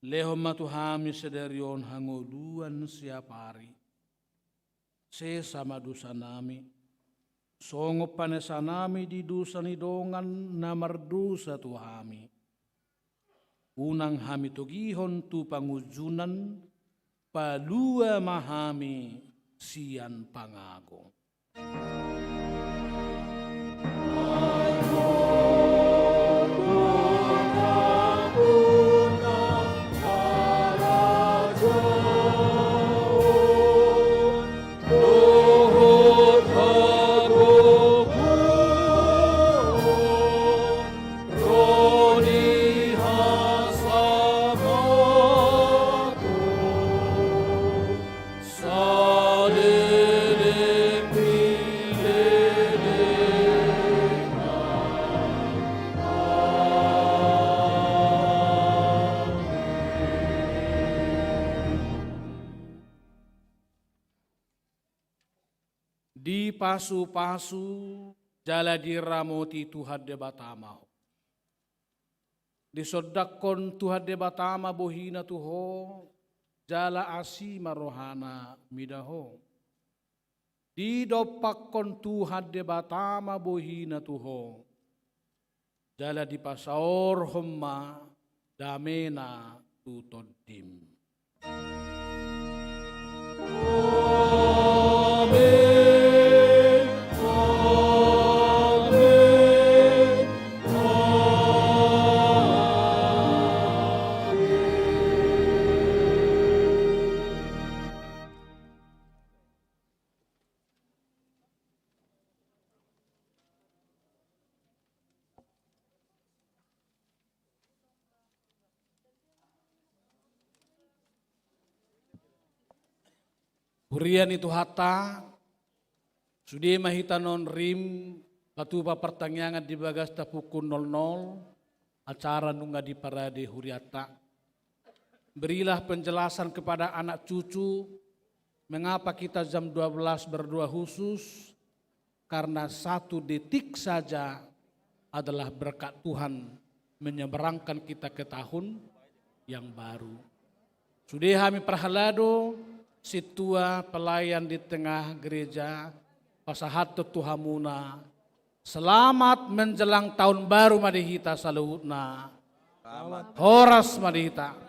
Lehom matuhami sederion hangoluan siapari, se sama dusa nami, songo panesa nami di dusa ni dongan na mardusa tuhami. Unang hami togihon tu pangujunan, palua mahami sian pangagong. Dohot pasu-pasu jala diramoti Tuhan de batama. Disodakon Tuhan de batama bohina tuho jala asima rohana midaho. Didopakon Tuhan de batama bohina tuho jala di pasaor homma damena tutodim. Hurian itu hata, sudah mahita non rim, patupa pertanyaan di bagas pukul 00, acara nunga di parade huriata. Berilah penjelasan kepada anak cucu, mengapa kita jam 12 berdoa khusus, karena 1 detik saja adalah berkat Tuhan menyeberangkan kita ke tahun yang baru. Sudah kami perhalado, situa pelayan di tengah gereja, pasahat Tuhamuna, selamat menjelang tahun baru madihita saluhutna. Horas madihita.